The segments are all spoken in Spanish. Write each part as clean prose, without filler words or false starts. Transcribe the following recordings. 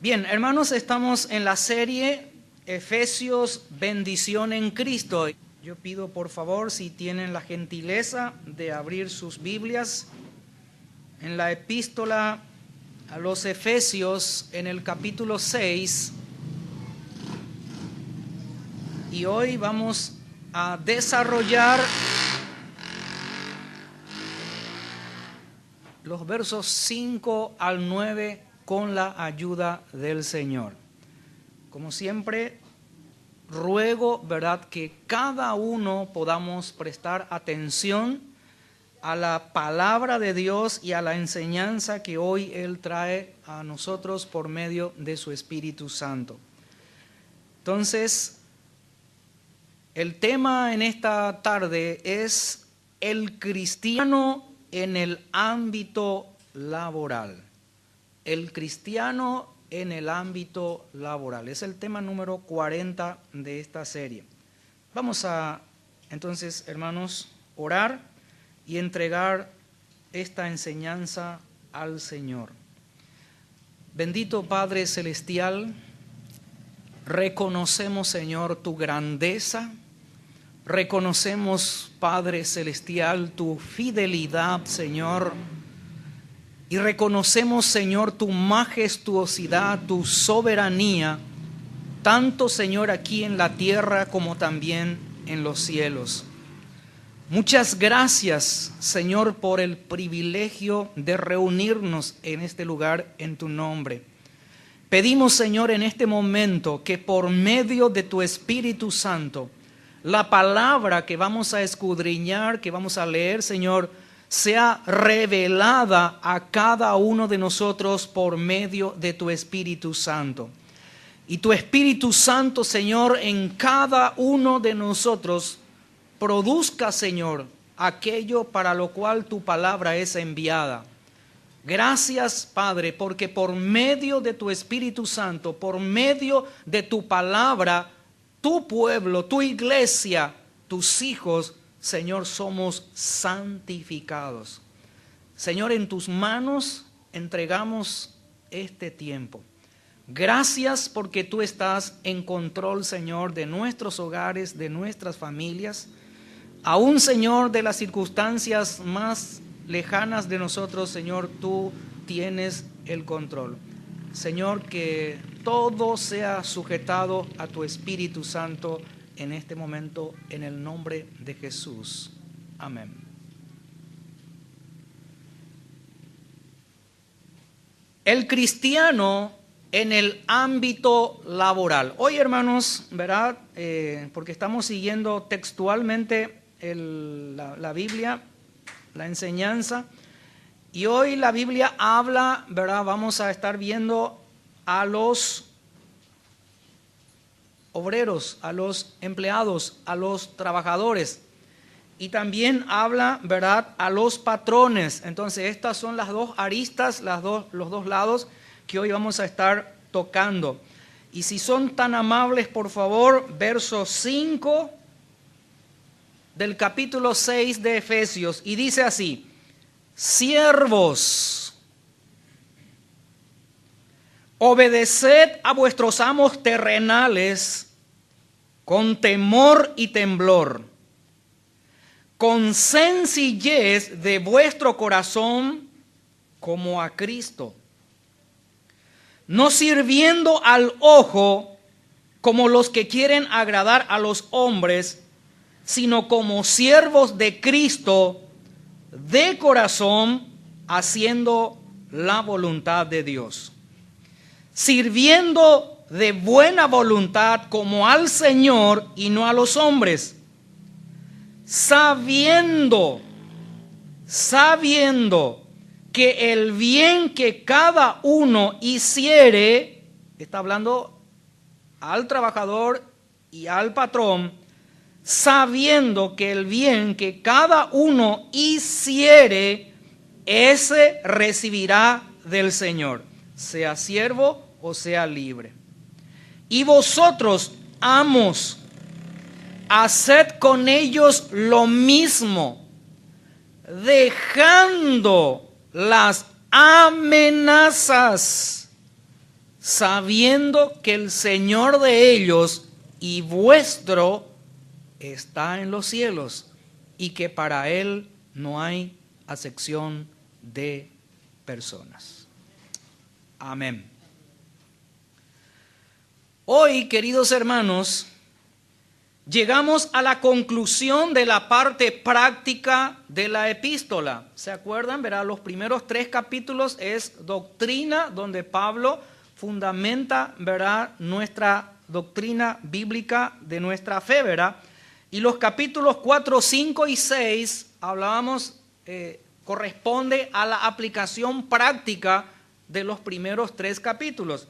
Bien, hermanos, estamos en la serie Efesios, bendición en Cristo. Yo pido por favor, si tienen la gentileza de abrir sus Biblias en la epístola a los Efesios en el capítulo 6. Y hoy vamos a desarrollar los versos 5 al 9 con la ayuda del Señor. Como siempre, ruego, ¿verdad?, que cada uno podamos prestar atención a la palabra de Dios y a la enseñanza que hoy Él trae a nosotros por medio de su Espíritu Santo. Entonces, el tema en esta tarde es el cristiano en el ámbito laboral. El cristiano en el ámbito laboral. Es el tema número 40 de esta serie. Vamos a, entonces, hermanos, orar y entregar esta enseñanza al Señor. Bendito Padre Celestial, reconocemos, Señor, tu grandeza. Reconocemos, Padre Celestial, tu fidelidad, Señor. Y reconocemos, Señor, tu majestuosidad, tu soberanía, tanto, Señor, aquí en la tierra como también en los cielos. Muchas gracias, Señor, por el privilegio de reunirnos en este lugar en tu nombre. Pedimos, Señor, en este momento que por medio de tu Espíritu Santo, la palabra que vamos a escudriñar, que vamos a leer, Señor, sea revelada a cada uno de nosotros por medio de tu Espíritu Santo. Y tu Espíritu Santo, Señor, en cada uno de nosotros produzca, Señor, aquello para lo cual tu palabra es enviada. Gracias, Padre, porque por medio de tu Espíritu Santo, por medio de tu palabra, tu pueblo, tu iglesia, tus hijos, Señor, somos santificados. Señor, en tus manos entregamos este tiempo. Gracias porque tú estás en control, Señor, de nuestros hogares, de nuestras familias. Aún, Señor, de las circunstancias más lejanas de nosotros, Señor, tú tienes el control. Señor, que todo sea sujetado a tu Espíritu Santo en este momento, en el nombre de Jesús. Amén. El cristiano en el ámbito laboral. Hoy, hermanos, ¿verdad? Porque estamos siguiendo textualmente la Biblia, la enseñanza. Y hoy la Biblia habla, ¿verdad? Vamos a estar viendo a los obreros, a los empleados, a los trabajadores. Y también habla, ¿verdad?, a los patrones. Entonces, estas son las dos aristas, los dos lados que hoy vamos a estar tocando. Y si son tan amables, por favor, verso 5 del capítulo 6 de Efesios. Y dice así: siervos, obedeced a vuestros amos terrenales con temor y temblor, con sencillez de vuestro corazón como a Cristo, no sirviendo al ojo como los que quieren agradar a los hombres, sino como siervos de Cristo de corazón, haciendo la voluntad de Dios, sirviendo de buena voluntad como al Señor y no a los hombres, sabiendo que el bien que cada uno hiciere, está hablando al trabajador y al patrón, sabiendo que el bien que cada uno hiciere, ese recibirá del Señor, sea siervo o sea libre. Y vosotros, amos, haced con ellos lo mismo, dejando las amenazas, sabiendo que el Señor de ellos y vuestro está en los cielos, y que para Él no hay acepción de personas. Amén. Hoy, queridos hermanos, llegamos a la conclusión de la parte práctica de la epístola. ¿Se acuerdan? Verá, los primeros 3 capítulos es doctrina, donde Pablo fundamenta, verá, nuestra doctrina bíblica de nuestra fe, verá. Y los capítulos 4, 5 y 6, hablábamos, corresponde a la aplicación práctica de los primeros 3 capítulos.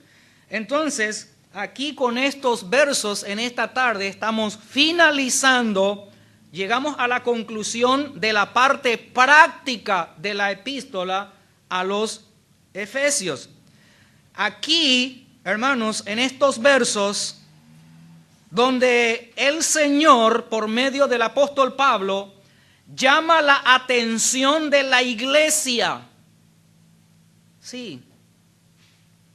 Entonces, aquí con estos versos en esta tarde estamos finalizando, llegamos a la conclusión de la parte práctica de la epístola a los Efesios. Aquí, hermanos, en estos versos, donde el Señor, por medio del apóstol Pablo, llama la atención de la iglesia. Sí.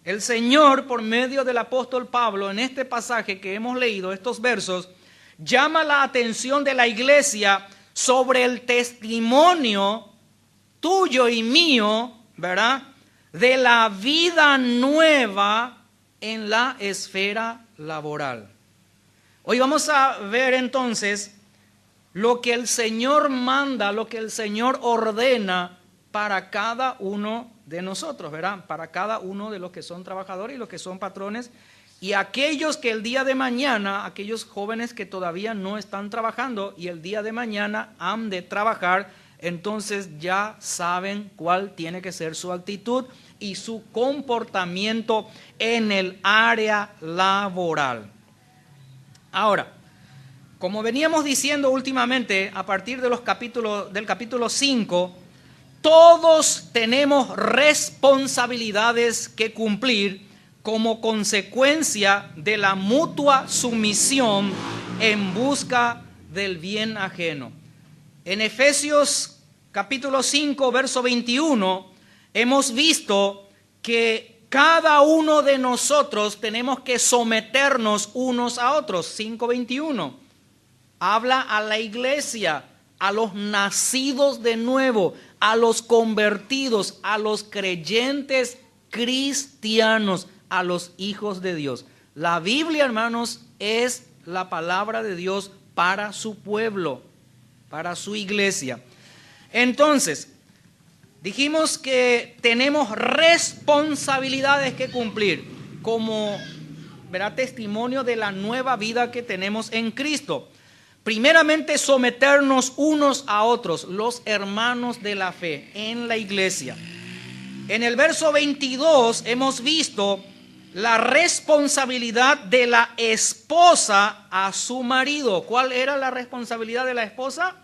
El Señor, por medio del apóstol Pablo, en este pasaje que hemos leído, estos versos, llama la atención de la iglesia sobre el testimonio tuyo y mío, ¿verdad?, de la vida nueva en la esfera laboral. Hoy vamos a ver entonces lo que el Señor manda, lo que el Señor ordena para cada uno de nosotros, ¿verdad? Para cada uno de los que son trabajadores y los que son patrones, y aquellos que el día de mañana, aquellos jóvenes que todavía no están trabajando y el día de mañana han de trabajar, entonces ya saben cuál tiene que ser su actitud y su comportamiento en el área laboral. Ahora, como veníamos diciendo últimamente, a partir de del capítulo 5, todos tenemos responsabilidades que cumplir como consecuencia de la mutua sumisión en busca del bien ajeno. En Efesios capítulo 5, verso 21, hemos visto que cada uno de nosotros tenemos que someternos unos a otros. 5:21 habla a la iglesia, a los nacidos de nuevo, a los convertidos, a los creyentes cristianos, a los hijos de Dios. La Biblia, hermanos, es la palabra de Dios para su pueblo, para su iglesia. Entonces, dijimos que tenemos responsabilidades que cumplir como, ¿verdad?, testimonio de la nueva vida que tenemos en Cristo. Primeramente, someternos unos a otros, los hermanos de la fe en la iglesia. En el verso 22 hemos visto la responsabilidad de la esposa a su marido. ¿Cuál era la responsabilidad de la esposa?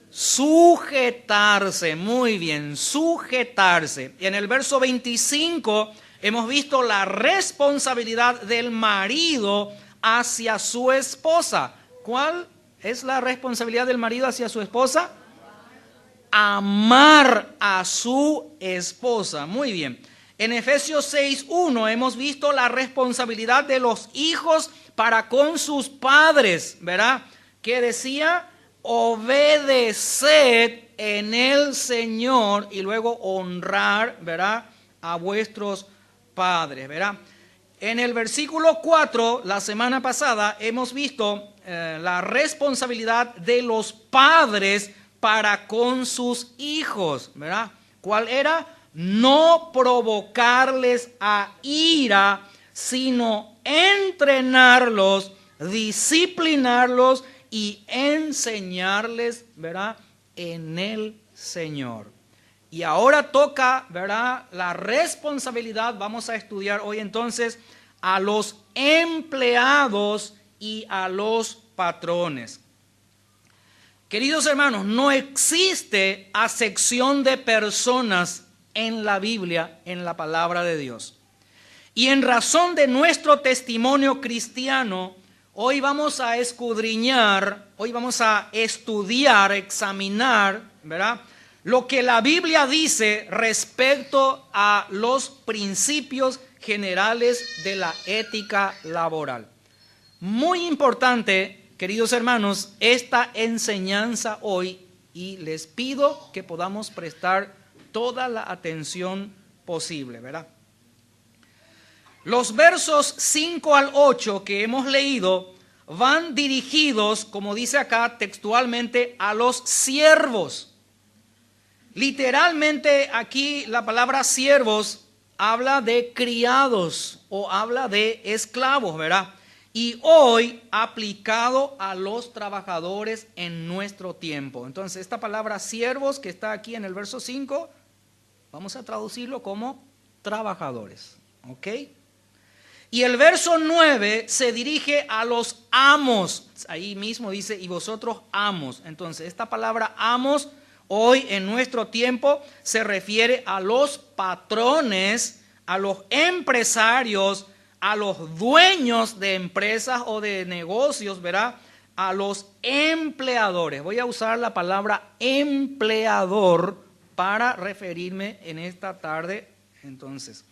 Sujetarse, muy bien, sujetarse. Y en el verso 25 hemos visto la responsabilidad del marido hacia su esposa. ¿Cuál es la responsabilidad del marido hacia su esposa? Amar a su esposa. Muy bien. En Efesios 6:1 hemos visto la responsabilidad de los hijos para con sus padres, ¿verdad? Que decía: obedeced en el Señor, y luego honrar, ¿verdad?, a vuestros padres, ¿verdad? En el versículo 4, la semana pasada, hemos visto la responsabilidad de los padres para con sus hijos, ¿verdad? ¿Cuál era? No provocarles a ira, sino entrenarlos, disciplinarlos y enseñarles, ¿verdad?, en el Señor. Y ahora toca, ¿verdad?, la responsabilidad. Vamos a estudiar hoy entonces a los empleados y a los patrones. Queridos hermanos, no existe acepción de personas en la Biblia, en la palabra de Dios. Y en razón de nuestro testimonio cristiano, hoy vamos a escudriñar, hoy vamos a estudiar, examinar, ¿verdad?, lo que la Biblia dice respecto a los principios generales de la ética laboral. Muy importante, queridos hermanos, esta enseñanza hoy, y les pido que podamos prestar toda la atención posible, ¿verdad? Los versos 5 al 8 que hemos leído van dirigidos, como dice acá textualmente, a los siervos. Literalmente aquí la palabra siervos habla de criados o habla de esclavos, ¿verdad? Y hoy aplicado a los trabajadores en nuestro tiempo. Entonces esta palabra siervos que está aquí en el verso 5, vamos a traducirlo como trabajadores, ¿ok? Y el verso 9 se dirige a los amos. Ahí mismo dice, y vosotros amos. Entonces, esta palabra amos, hoy en nuestro tiempo, se refiere a los patrones, a los empresarios, a los dueños de empresas o de negocios, ¿verdad? A los empleadores. Voy a usar la palabra empleador para referirme en esta tarde, entonces.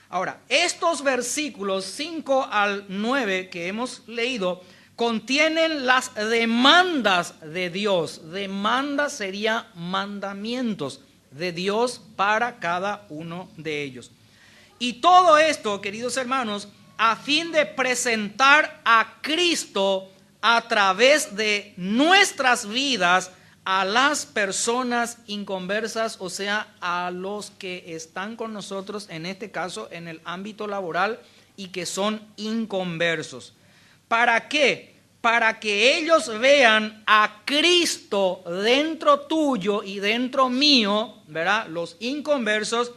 Ahora, estos versículos 5 al 9 que hemos leído contienen las demandas de Dios. Demandas sería mandamientos de Dios para cada uno de ellos. Y todo esto, queridos hermanos, a fin de presentar a Cristo a través de nuestras vidas a las personas inconversas, o sea, a los que están con nosotros, en este caso, en el ámbito laboral y que son inconversos. ¿Para qué? Para que ellos vean a Cristo dentro tuyo y dentro mío, ¿verdad? Los inconversos,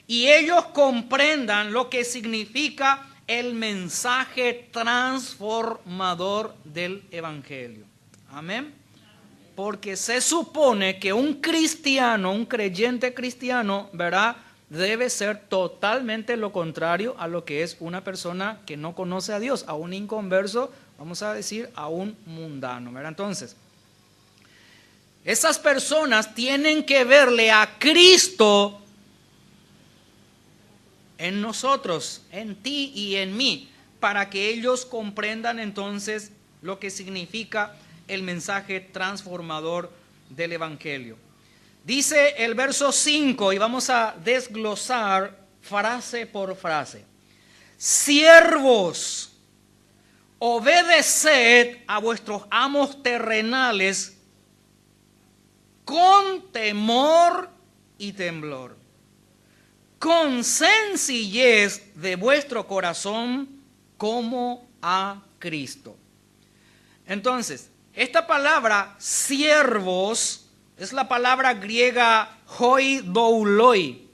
y ellos comprendan lo que significa el mensaje transformador del Evangelio. Amén. Porque se supone que un cristiano, un creyente cristiano, ¿verdad?, debe ser totalmente lo contrario a lo que es una persona que no conoce a Dios, a un inconverso, vamos a decir, a un mundano, ¿verdad? Entonces, esas personas tienen que verle a Cristo en nosotros, en ti y en mí, para que ellos comprendan entonces lo que significa el mensaje transformador del Evangelio. Dice el verso 5, y vamos a desglosar frase por frase. Siervos, obedeced a vuestros amos terrenales con temor y temblor, con sencillez de vuestro corazón como a Cristo. Entonces, esta palabra siervos es la palabra griega hoi douloi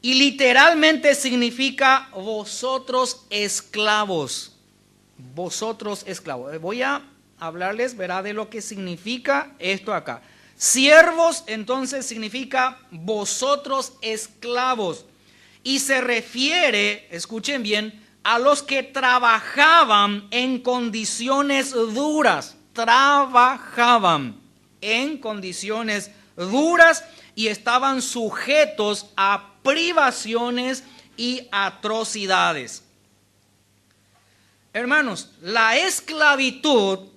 y literalmente significa vosotros esclavos. Vosotros esclavos. Voy a hablarles, verá, de lo que significa esto acá. Siervos entonces significa vosotros esclavos y se refiere, escuchen bien, a los que trabajaban en condiciones duras. Trabajaban en condiciones duras y estaban sujetos a privaciones y atrocidades. Hermanos, la esclavitud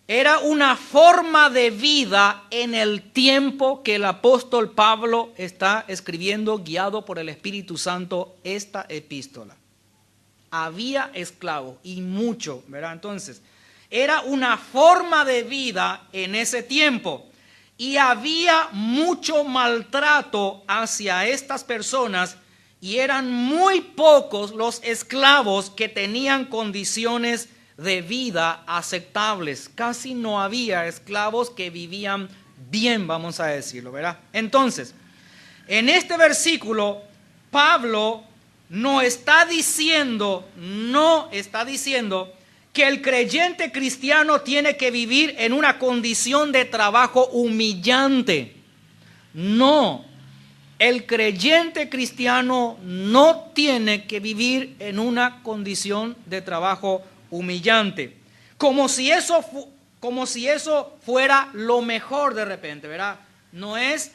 era una forma de vida en el tiempo que el apóstol Pablo está escribiendo, guiado por el Espíritu Santo, esta epístola. Había esclavos y mucho, ¿verdad? Entonces, era una forma de vida en ese tiempo y había mucho maltrato hacia estas personas y eran muy pocos los esclavos que tenían condiciones de vida aceptables. Casi no había esclavos que vivían bien, vamos a decirlo, ¿verdad? Entonces, en este versículo, Pablo no está diciendo que el creyente cristiano tiene que vivir en una condición de trabajo humillante. No, el creyente cristiano no tiene que vivir en una condición de trabajo humillante. Como si eso fuera lo mejor de repente, ¿verdad? No es,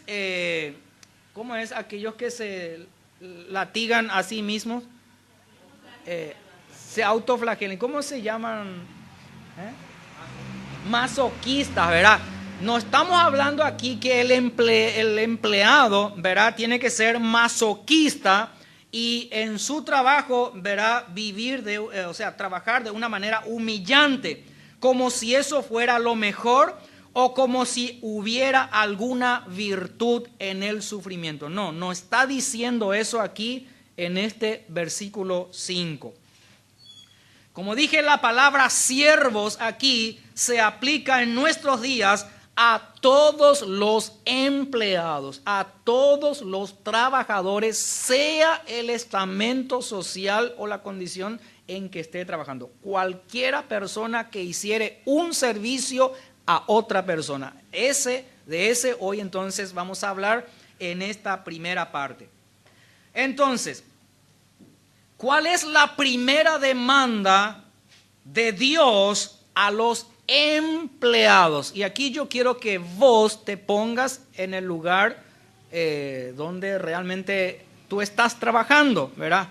¿cómo es aquellos que se latigan a sí mismos? se autoflagelan. ¿Cómo se llaman? Masoquistas, ¿verdad? No estamos hablando aquí que el empleado, ¿verdad?, tiene que ser masoquista y en su trabajo, ¿verdad?, trabajar de una manera humillante, como si eso fuera lo mejor o como si hubiera alguna virtud en el sufrimiento. No, no está diciendo eso aquí en este versículo 5. Como dije, la palabra siervos aquí se aplica en nuestros días a todos los empleados, a todos los trabajadores, sea el estamento social o la condición en que esté trabajando. Cualquiera persona que hiciere un servicio a otra persona. De ese hoy entonces vamos a hablar en esta primera parte. Entonces, ¿cuál es la primera demanda de Dios a los empleados? Y aquí yo quiero que vos te pongas en el lugar donde realmente tú estás trabajando, ¿verdad?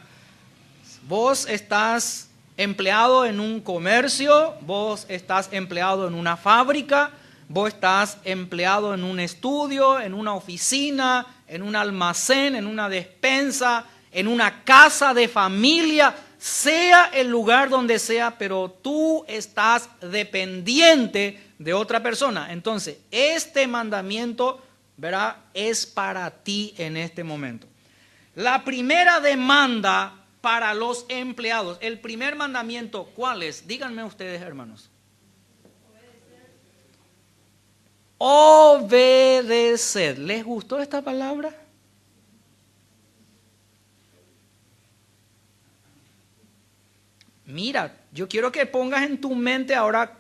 Vos estás empleado en un comercio, vos estás empleado en una fábrica, vos estás empleado en un estudio, en una oficina, en un almacén, en una despensa, en una casa de familia, sea el lugar donde sea, pero tú estás dependiente de otra persona. Entonces, este mandamiento, ¿verdad?, es para ti en este momento. La primera demanda para los empleados, el primer mandamiento, ¿cuál es? Díganme ustedes, hermanos. Obedecer. ¿Les gustó esta palabra? Mira, yo quiero que pongas en tu mente ahora,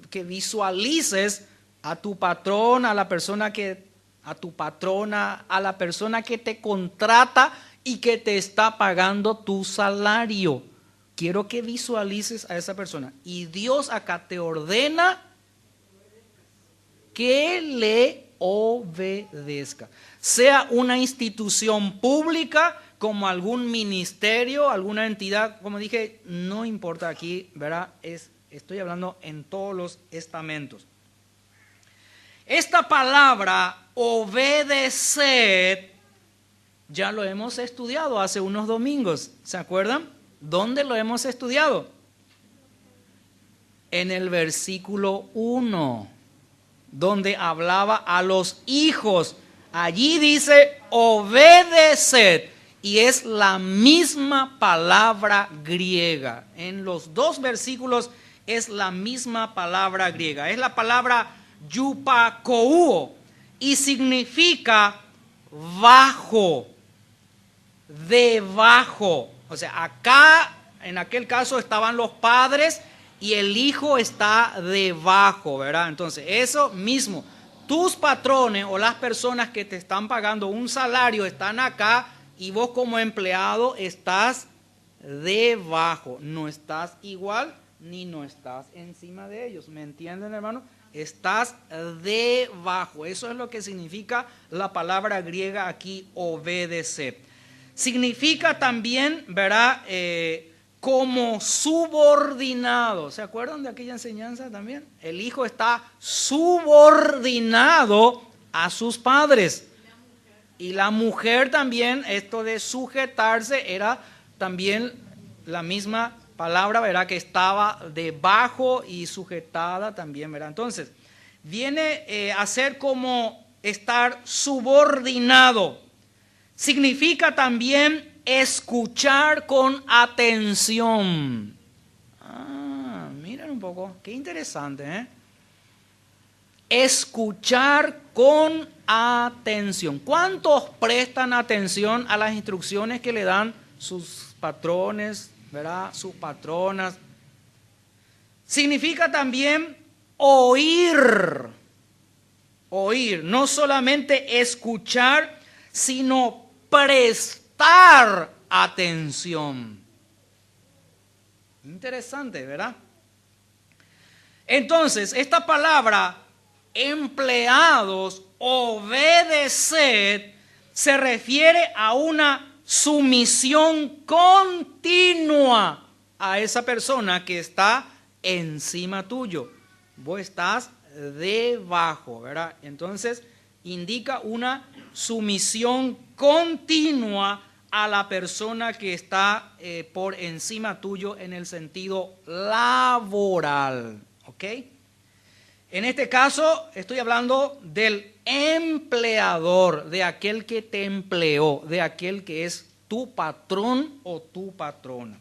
que visualices a tu patrón, a la persona a tu patrona, a la persona que te contrata y que te está pagando tu salario. Quiero que visualices a esa persona. Y Dios acá te ordena que le obedezca. Sea una institución pública, como algún ministerio, alguna entidad, como dije, no importa aquí, ¿verdad? Estoy hablando en todos los estamentos. Esta palabra, obedecer, ya lo hemos estudiado hace unos domingos, ¿se acuerdan? ¿Dónde lo hemos estudiado? En el versículo 1, donde hablaba a los hijos. Allí dice obedeced, y es la misma palabra griega. En los dos versículos es la misma palabra griega. Es la palabra yupakouo y significa bajo, debajo. O sea, acá, en aquel caso, estaban los padres y el hijo está debajo, ¿verdad? Entonces, eso mismo, tus patrones o las personas que te están pagando un salario están acá y vos como empleado estás debajo. No estás igual ni no estás encima de ellos. ¿Me entienden, hermano? Estás debajo. Eso es lo que significa la palabra griega aquí, obedecer. Significa también, ¿verdad?, como subordinado. ¿Se acuerdan de aquella enseñanza también? El hijo está subordinado a sus padres. Y la mujer también, esto de sujetarse era también la misma palabra, ¿verdad?, que estaba debajo y sujetada también, ¿verdad? Entonces, viene a ser como estar subordinado. Significa también escuchar con atención. Miren un poco, qué interesante, ¿eh? Escuchar con atención. ¿Cuántos prestan atención a las instrucciones que le dan sus patrones, ¿verdad?, sus patronas? Significa también oír. Oír, no solamente escuchar, sino prestar atención. Interesante, ¿verdad? Entonces, esta palabra, empleados, obedecer, se refiere a una sumisión continua a esa persona que está encima tuyo. Vos estás debajo, ¿verdad? Entonces indica una sumisión continua a la persona que está por encima tuyo en el sentido laboral, ¿ok? En este caso estoy hablando del empleador, de aquel que te empleó, de aquel que es tu patrón o tu patrona.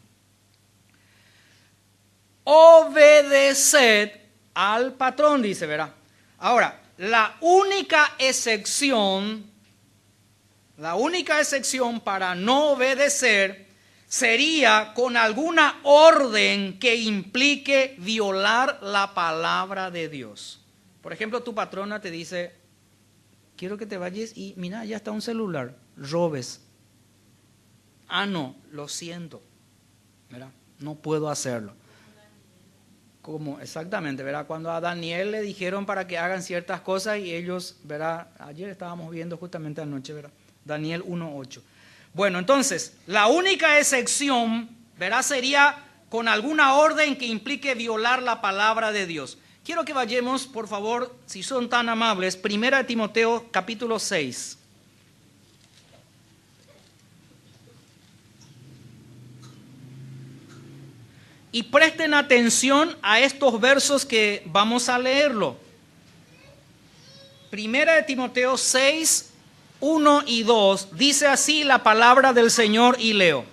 Obedeced al patrón, dice, ¿verdad? Ahora, la única excepción para no obedecer sería con alguna orden que implique violar la palabra de Dios. Por ejemplo, tu patrona te dice, quiero que te vayas y mira, ya está un celular, robes. Ah, no, lo siento, ¿verdad? No puedo hacerlo. Como exactamente, ¿verdad? Cuando a Daniel le dijeron para que hagan ciertas cosas y ellos, ¿verdad? Ayer estábamos viendo justamente anoche, ¿verdad? Daniel 1:8. Bueno, entonces, la única excepción, ¿verdad? Sería con alguna orden que implique violar la palabra de Dios. Quiero que vayamos, por favor, si son tan amables, 1 Timoteo capítulo 6. Y presten atención a estos versos que vamos a leerlo. 1 Timoteo 6, 1 y 2, dice así la palabra del Señor y leo.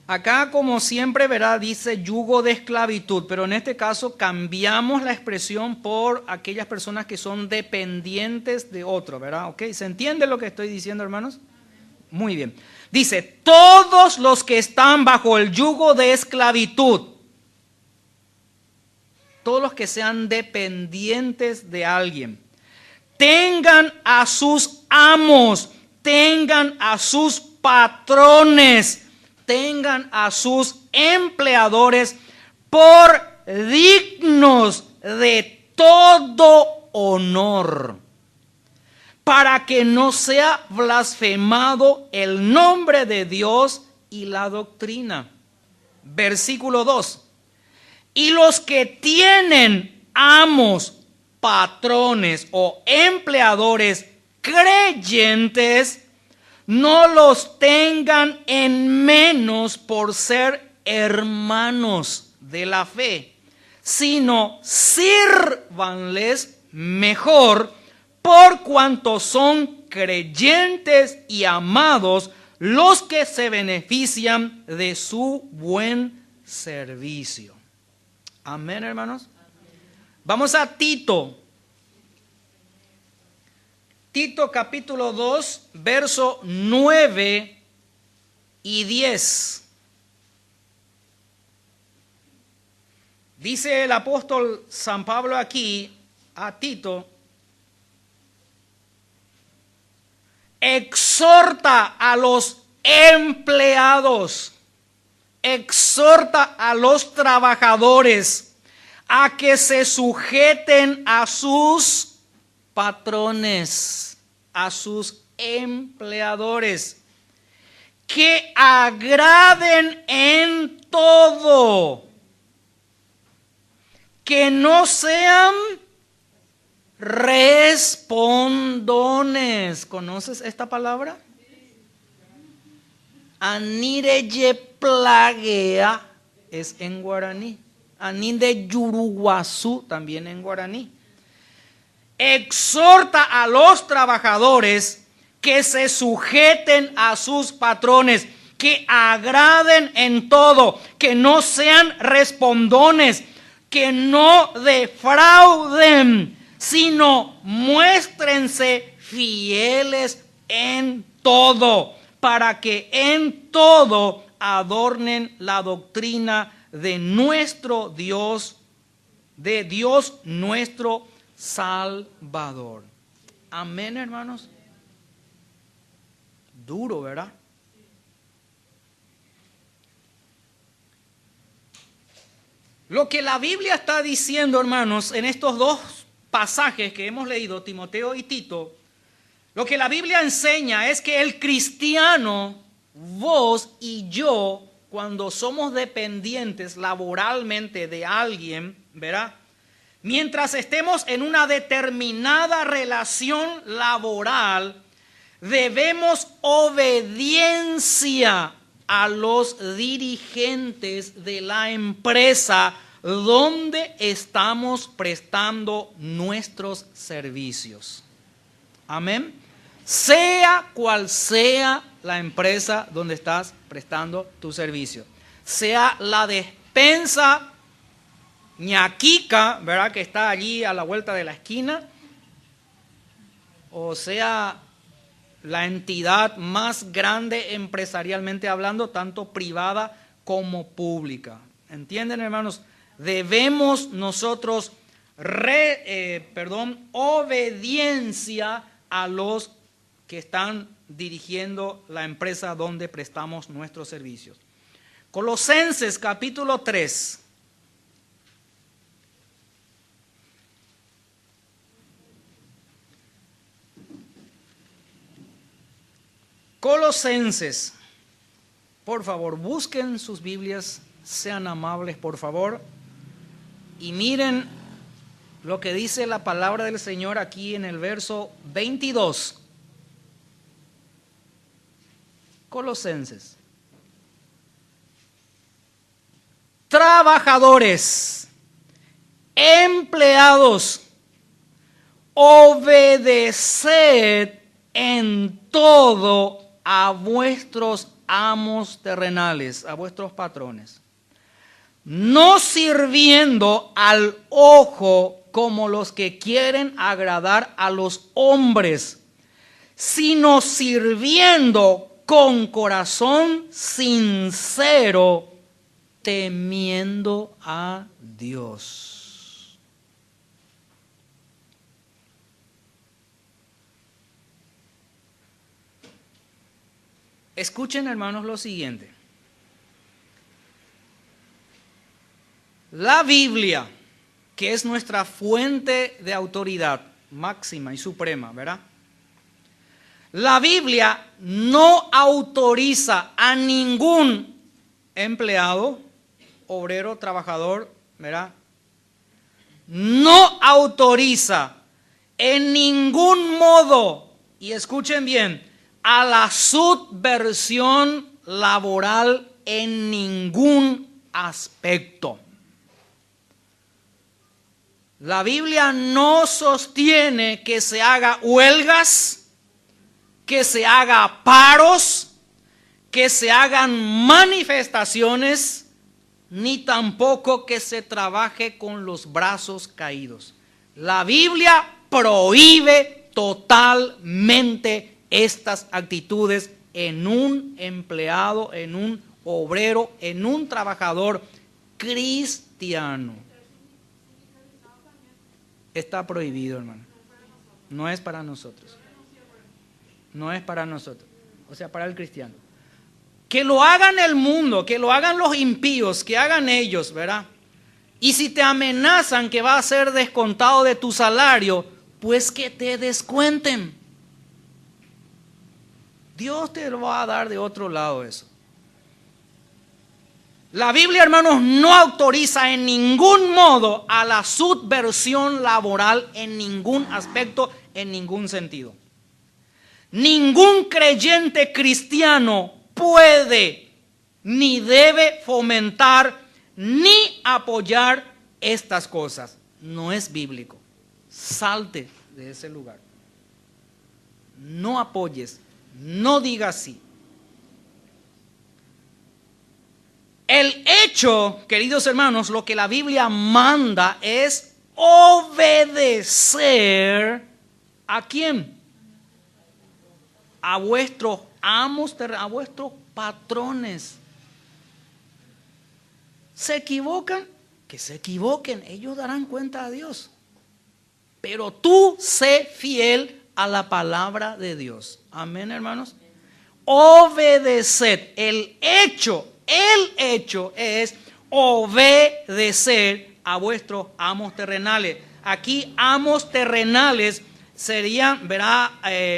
Acá, como siempre, ¿verdad? Dice yugo de esclavitud, pero en este caso cambiamos la expresión por aquellas personas que son dependientes de otro, ¿verdad? ¿Ok? ¿Se entiende lo que estoy diciendo, hermanos? Muy bien. Dice, todos los que están bajo el yugo de esclavitud, todos los que sean dependientes de alguien, tengan a sus amos, tengan a sus patrones, tengan a sus empleadores por dignos de todo honor, para que no sea blasfemado el nombre de Dios y la doctrina. Versículo 2. Y los que tienen amos, patrones o empleadores creyentes, no los tengan en menos por ser hermanos de la fe, sino sírvanles mejor, por cuanto son creyentes y amados los que se benefician de su buen servicio. Amén, hermanos. Vamos a Tito. Tito capítulo 2, verso 9 y 10. Dice el apóstol San Pablo aquí a Tito, exhorta a los empleados, exhorta a los trabajadores a que se sujeten a sus patrones, a sus empleadores, que agraden en todo, que no sean respondones. ¿Conoces esta palabra? Anireye plagea es en guaraní. Aninde yuruguazú también en guaraní. Exhorta a los trabajadores que se sujeten a sus patrones, que agraden en todo, que no sean respondones, que no defrauden, sino muéstrense fieles en todo, para que en todo adornen la doctrina de nuestro Dios, de Dios nuestro Salvador. Amén, hermanos. Duro, ¿verdad? Lo que la Biblia está diciendo, hermanos, en estos dos pasajes que hemos leído, Timoteo y Tito, Lo que la Biblia enseña es que el cristiano, vos y yo, cuando somos dependientes laboralmente de alguien, ¿verdad? Mientras estemos en una determinada relación laboral, debemos obediencia a los dirigentes de la empresa donde estamos prestando nuestros servicios. Amén. Sea cual sea la empresa donde estás prestando tu servicio. Sea la despensa ñaquica, ¿verdad? Que está allí a la vuelta de la esquina. O sea la entidad más grande empresarialmente hablando, tanto privada como pública. ¿Entienden, hermanos? Debemos nosotros obediencia a los que están dirigiendo la empresa donde prestamos nuestros servicios. Colosenses capítulo 3. Colosenses, por favor, busquen sus Biblias, sean amables, por favor, y miren lo que dice la palabra del Señor aquí en el verso 22. Colosenses. Trabajadores, empleados, obedeced en todo a vuestros amos terrenales, a vuestros patrones, no sirviendo al ojo como los que quieren agradar a los hombres, sino sirviendo con corazón sincero, temiendo a Dios. Escuchen, hermanos, lo siguiente. La Biblia, que es nuestra fuente de autoridad máxima y suprema, ¿verdad? La Biblia no autoriza a ningún empleado, obrero, trabajador, ¿verdad? No autoriza en ningún modo, y escuchen bien, a la subversión laboral en ningún aspecto. La Biblia no sostiene que se haga huelgas, que se haga paros, que se hagan manifestaciones, ni tampoco que se trabaje con los brazos caídos. La Biblia prohíbe totalmente estas actitudes en un empleado, en un obrero, en un trabajador cristiano. Está prohibido, hermano. No es para nosotros. No es para nosotros. O sea, para el cristiano. Que lo hagan el mundo, que lo hagan los impíos, que hagan ellos, ¿verdad? Y si te amenazan que va a ser descontado de tu salario, pues que te descuenten. Dios te lo va a dar de otro lado eso. La Biblia, hermanos, no autoriza en ningún modo a la subversión laboral en ningún aspecto, en ningún sentido. Ningún creyente cristiano puede ni debe fomentar ni apoyar estas cosas. No es bíblico. Salte de ese lugar. No apoyes, no digas sí. El hecho, queridos hermanos, lo que la Biblia manda es obedecer ¿a quién? A vuestros amos, a vuestros patrones. ¿Se equivocan? Que se equivoquen, ellos darán cuenta a Dios. Pero tú sé fiel a la palabra de Dios. Amén, hermanos. Obedeced. El hecho es obedecer a vuestros amos terrenales. Aquí amos terrenales serían, verá,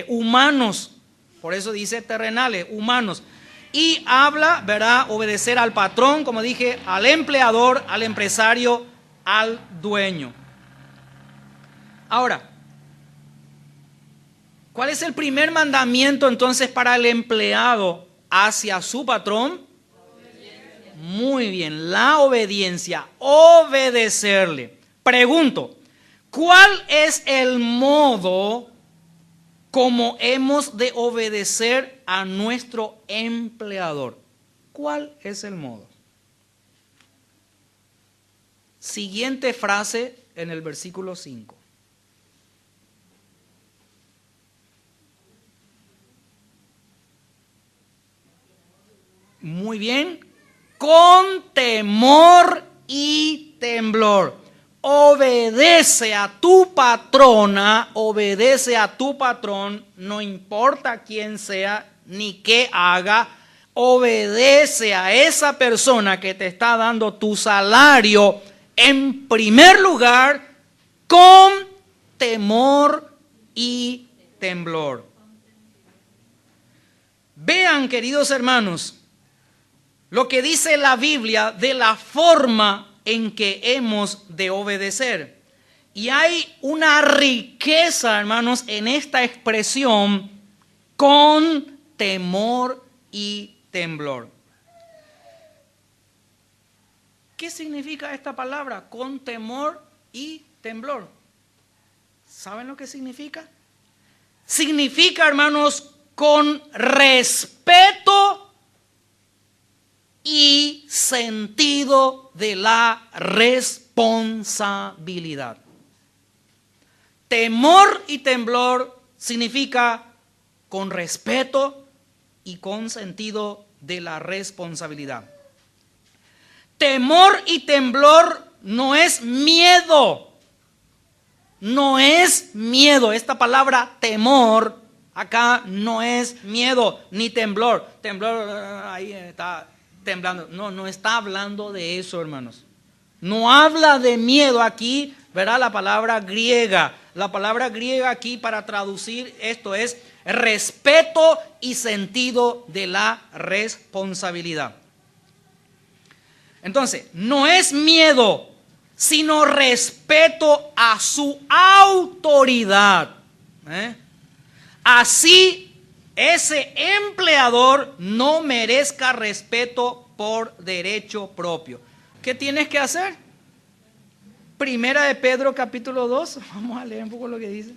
humanos. Por eso dice terrenales, humanos. Y habla, verá, obedecer al patrón, como dije, al empleador, al empresario, al dueño. Ahora, ¿cuál es el primer mandamiento entonces para el empleado hacia su patrón? Muy bien, la obediencia, obedecerle. Pregunto, ¿cuál es el modo como hemos de obedecer a nuestro empleador? ¿Cuál es el modo? Siguiente frase en el versículo 5. Muy bien, con temor y temblor. Obedece a tu patrona, obedece a tu patrón, no importa quién sea ni qué haga, obedece a esa persona que te está dando tu salario en primer lugar con temor y temblor. Vean, queridos hermanos, lo que dice la Biblia de la forma en que hemos de obedecer. Y hay una riqueza, hermanos, en esta expresión con temor y temblor. ¿Qué significa esta palabra? Con temor y temblor. ¿Saben lo que significa? Significa, hermanos, con respeto y sentido de la responsabilidad. Temor y temblor significa con respeto y con sentido de la responsabilidad. Temor y temblor no es miedo. No es miedo. Esta palabra temor acá no es miedo ni temblor. Temblor, ahí está temblando. No está hablando de eso, hermanos. No habla de miedo aquí, verá la palabra griega. La palabra griega aquí para traducir esto es respeto y sentido de la responsabilidad. Entonces, no es miedo, sino respeto a su autoridad. Así ese empleador no merezca respeto por derecho propio. ¿Qué tienes que hacer? Primera de Pedro capítulo 2. Vamos a leer un poco lo que dice.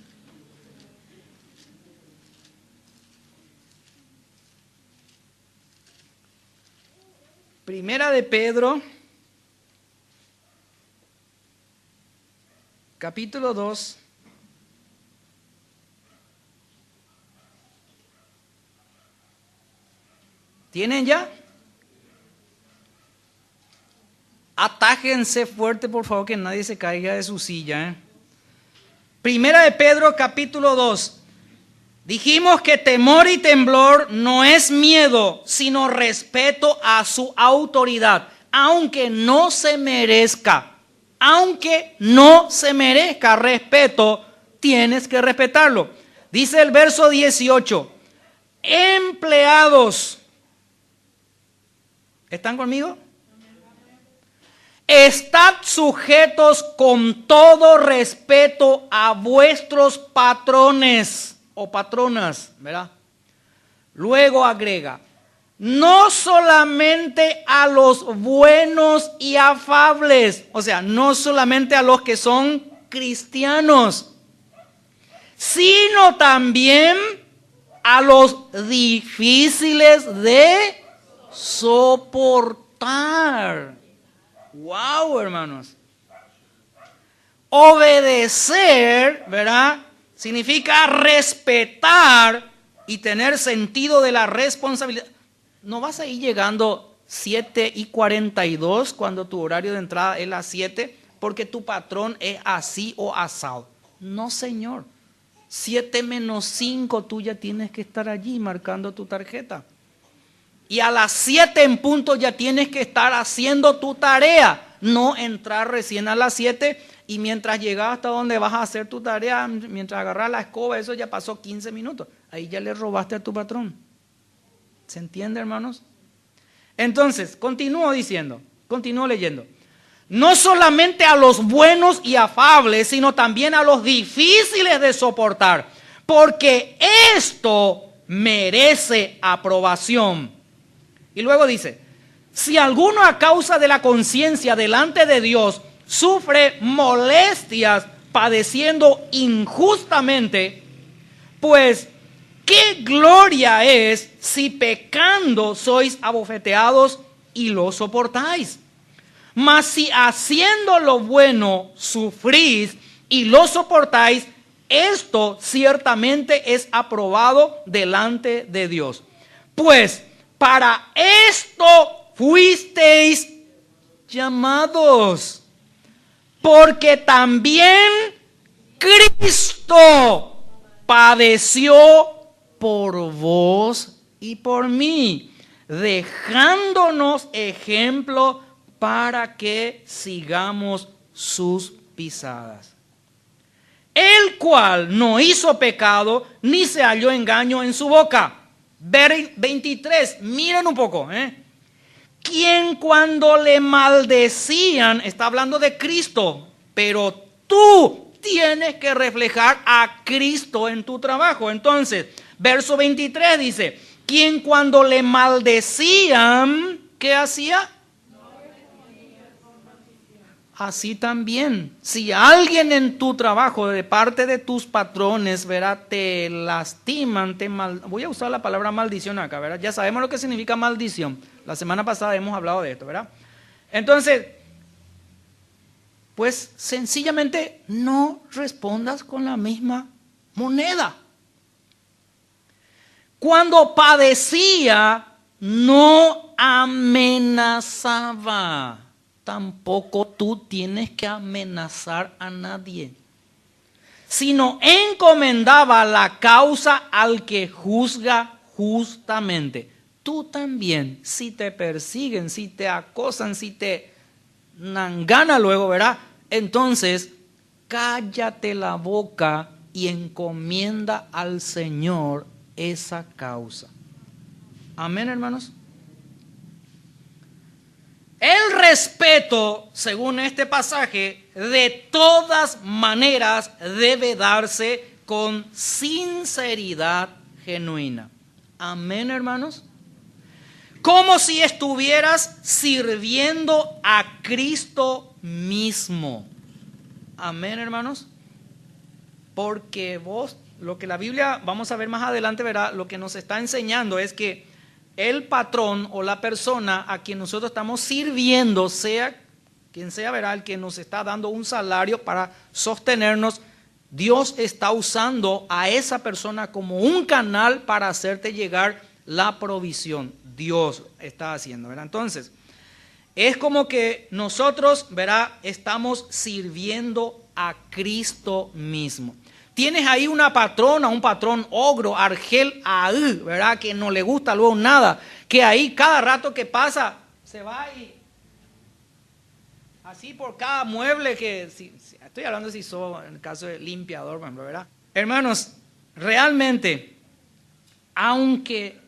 Primera de Pedro capítulo 2. ¿Tienen ya? Atájense fuerte, por favor, que nadie se caiga de su silla. Primera de Pedro, capítulo 2. Dijimos que temor y temblor no es miedo, sino respeto a su autoridad, aunque no se merezca. Aunque no se merezca respeto, tienes que respetarlo. Dice el verso 18. Empleados. ¿Están conmigo? Estad sujetos con todo respeto a vuestros patrones o patronas, ¿verdad? Luego agrega, no solamente a los buenos y afables, o sea, no solamente a los que son cristianos, sino también a los difíciles de soportar. Wow, hermanos. Obedecer, ¿verdad? Significa respetar y tener sentido de la responsabilidad. No vas a ir llegando 7:42 cuando tu horario de entrada es las 7 porque tu patrón es así o asado. No, señor. 7:05 tú ya tienes que estar allí marcando tu tarjeta. Y a las 7 en punto ya tienes que estar haciendo tu tarea. no entrar recién a las 7 y mientras llegas hasta donde vas a hacer tu tarea, mientras agarras la escoba, eso ya pasó 15 minutos. Ahí ya le robaste a tu patrón. ¿Se entiende, hermanos? Entonces, continúo leyendo. No solamente a los buenos y afables, sino también a los difíciles de soportar, porque esto merece aprobación. Y luego dice, si alguno a causa de la conciencia delante de Dios sufre molestias padeciendo injustamente, pues qué gloria es si pecando sois abofeteados y lo soportáis. Mas si haciendo lo bueno sufrís y lo soportáis, esto ciertamente es aprobado delante de Dios. Pues para esto fuisteis llamados, porque también Cristo padeció por vos y por mí, dejándonos ejemplo para que sigamos sus pisadas. El cual no hizo pecado, ni se halló engaño en su boca. 23, miren un poco. Quien cuando le maldecían, está hablando de Cristo, pero tú tienes que reflejar a Cristo en tu trabajo. Entonces, verso 23 dice, quien cuando le maldecían, ¿qué hacía? Así también, si alguien en tu trabajo, de parte de tus patrones, ¿verdad?, te lastiman, voy a usar la palabra maldición acá, ¿verdad? Ya sabemos lo que significa maldición. La semana pasada hemos hablado de esto, ¿verdad? Entonces, pues sencillamente no respondas con la misma moneda. Cuando padecía, no amenazaba. Tampoco tú tienes que amenazar a nadie, sino encomendaba la causa al que juzga justamente. Tú también, si te persiguen, si te acosan, si te nangana luego, ¿verdad? Entonces, cállate la boca y encomienda al Señor esa causa. Amén, hermanos. El respeto, según este pasaje, de todas maneras debe darse con sinceridad genuina. Amén, hermanos. Como si estuvieras sirviendo a Cristo mismo. Amén, hermanos. Porque vos, lo que la Biblia, vamos a ver más adelante, verá, lo que nos está enseñando es que el patrón o la persona a quien nosotros estamos sirviendo, sea quien sea, verá, el que nos está dando un salario para sostenernos, Dios está usando a esa persona como un canal para hacerte llegar la provisión. Dios está haciendo, ¿verdad? Entonces, es como que nosotros, verá, estamos sirviendo a Cristo mismo. Tienes ahí una patrona, un patrón ogro, argel, ¿verdad? Que no le gusta luego nada. Que ahí cada rato que pasa, se va y así por cada mueble que... estoy hablando si sos en el caso de limpiador, ¿verdad? Hermanos, realmente, aunque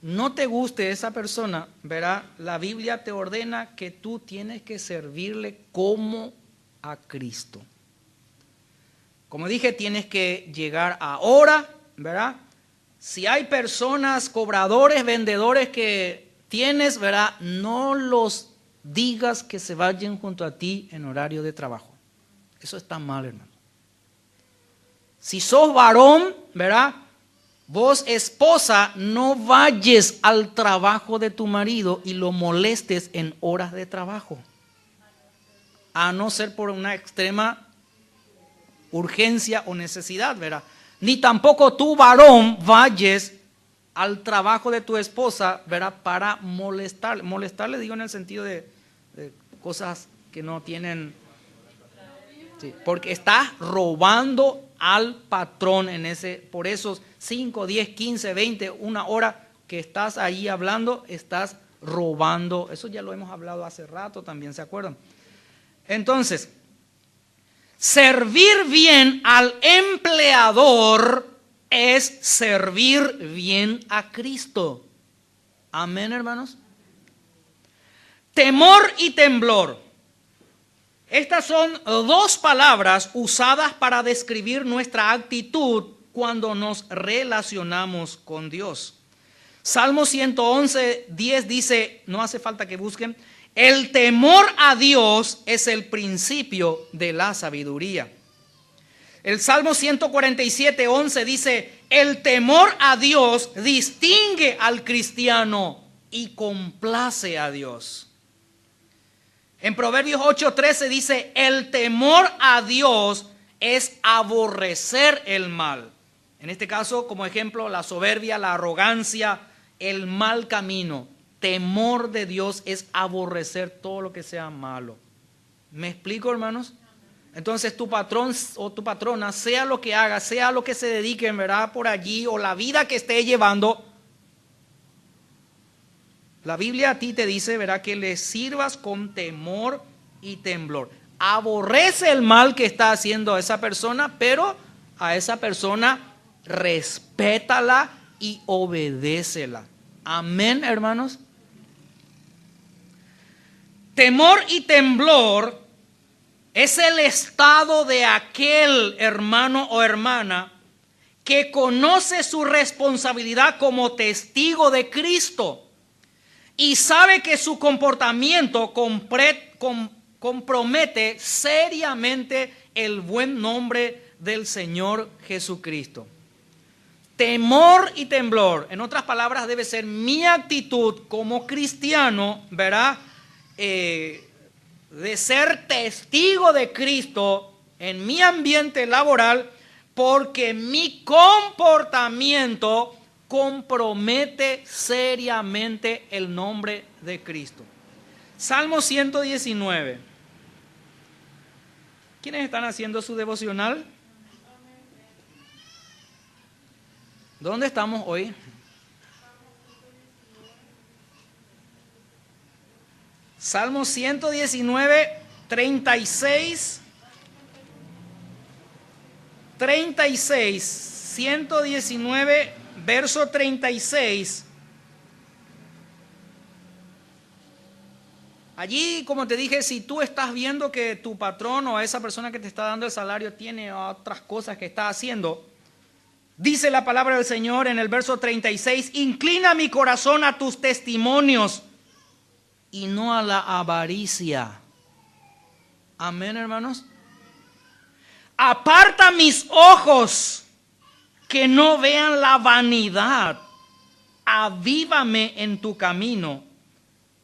no te guste esa persona, ¿verdad? La Biblia te ordena que tú tienes que servirle como a Cristo. Como dije, tienes que llegar ahora, ¿verdad? Si hay personas, cobradores, vendedores que tienes, ¿verdad? No los digas que se vayan junto a ti en horario de trabajo. Eso está mal, hermano. Si sos varón, ¿verdad? Vos, esposa, no vayas al trabajo de tu marido y lo molestes en horas de trabajo. A no ser por una extrema urgencia o necesidad, ¿verdad? Ni tampoco tú, varón, vayas al trabajo de tu esposa, ¿verdad? Para molestarle. Molestarle, digo, en el sentido de cosas que no tienen... Sí, porque estás robando al patrón por esos 5, 10, 15, 20, una hora que estás ahí hablando, estás robando. Eso ya lo hemos hablado hace rato también, ¿se acuerdan? Entonces, servir bien al empleador es servir bien a Cristo. Amén, hermanos. Temor y temblor. Estas son dos palabras usadas para describir nuestra actitud cuando nos relacionamos con Dios. Salmo 111:10 dice, no hace falta que busquen, el temor a Dios es el principio de la sabiduría. El Salmo 147:11 dice, el temor a Dios distingue al cristiano y complace a Dios. En Proverbios 8:13 dice, el temor a Dios es aborrecer el mal. En este caso, como ejemplo, la soberbia, la arrogancia, el mal camino. Temor de Dios es aborrecer todo lo que sea malo. ¿Me explico, hermanos? Entonces tu patrón o tu patrona, sea lo que haga, sea lo que se dedique, ¿verdad? Por allí, o la vida que esté llevando, la Biblia a ti te dice, ¿verdad?, que le sirvas con temor y temblor. Aborrece el mal que está haciendo a esa persona, pero a esa persona respétala y obedécela. Amén, hermanos. Temor y temblor es el estado de aquel hermano o hermana que conoce su responsabilidad como testigo de Cristo y sabe que su comportamiento compromete seriamente el buen nombre del Señor Jesucristo. Temor y temblor, en otras palabras, debe ser mi actitud como cristiano, ¿verdad? De ser testigo de Cristo en mi ambiente laboral, porque mi comportamiento compromete seriamente el nombre de Cristo. Salmo 119. ¿Quiénes están haciendo su devocional? ¿Dónde estamos hoy? Salmo 119, 36, 119, verso 36. Allí, como te dije, si tú estás viendo que tu patrón o esa persona que te está dando el salario tiene otras cosas que está haciendo, dice la palabra del Señor en el verso 36, inclina mi corazón a tus testimonios y no a la avaricia. Amén, hermanos. Aparta mis ojos que no vean la vanidad. Avívame en tu camino.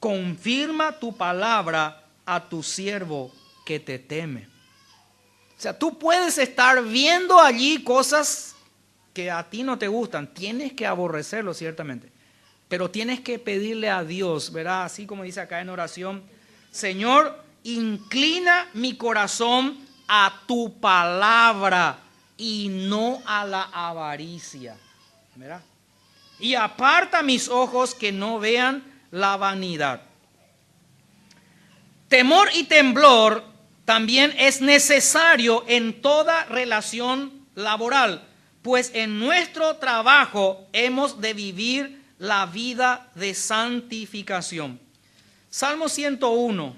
Confirma tu palabra a tu siervo que te teme. O sea, tú puedes estar viendo allí cosas que a ti no te gustan. Tienes que aborrecerlo, ciertamente. Pero tienes que pedirle a Dios, ¿verdad? Así como dice acá en oración, Señor, inclina mi corazón a tu palabra y no a la avaricia, ¿verdad? Y aparta mis ojos que no vean la vanidad. Temor y temblor también es necesario en toda relación laboral, pues en nuestro trabajo hemos de vivir la vida de santificación. Salmo 101.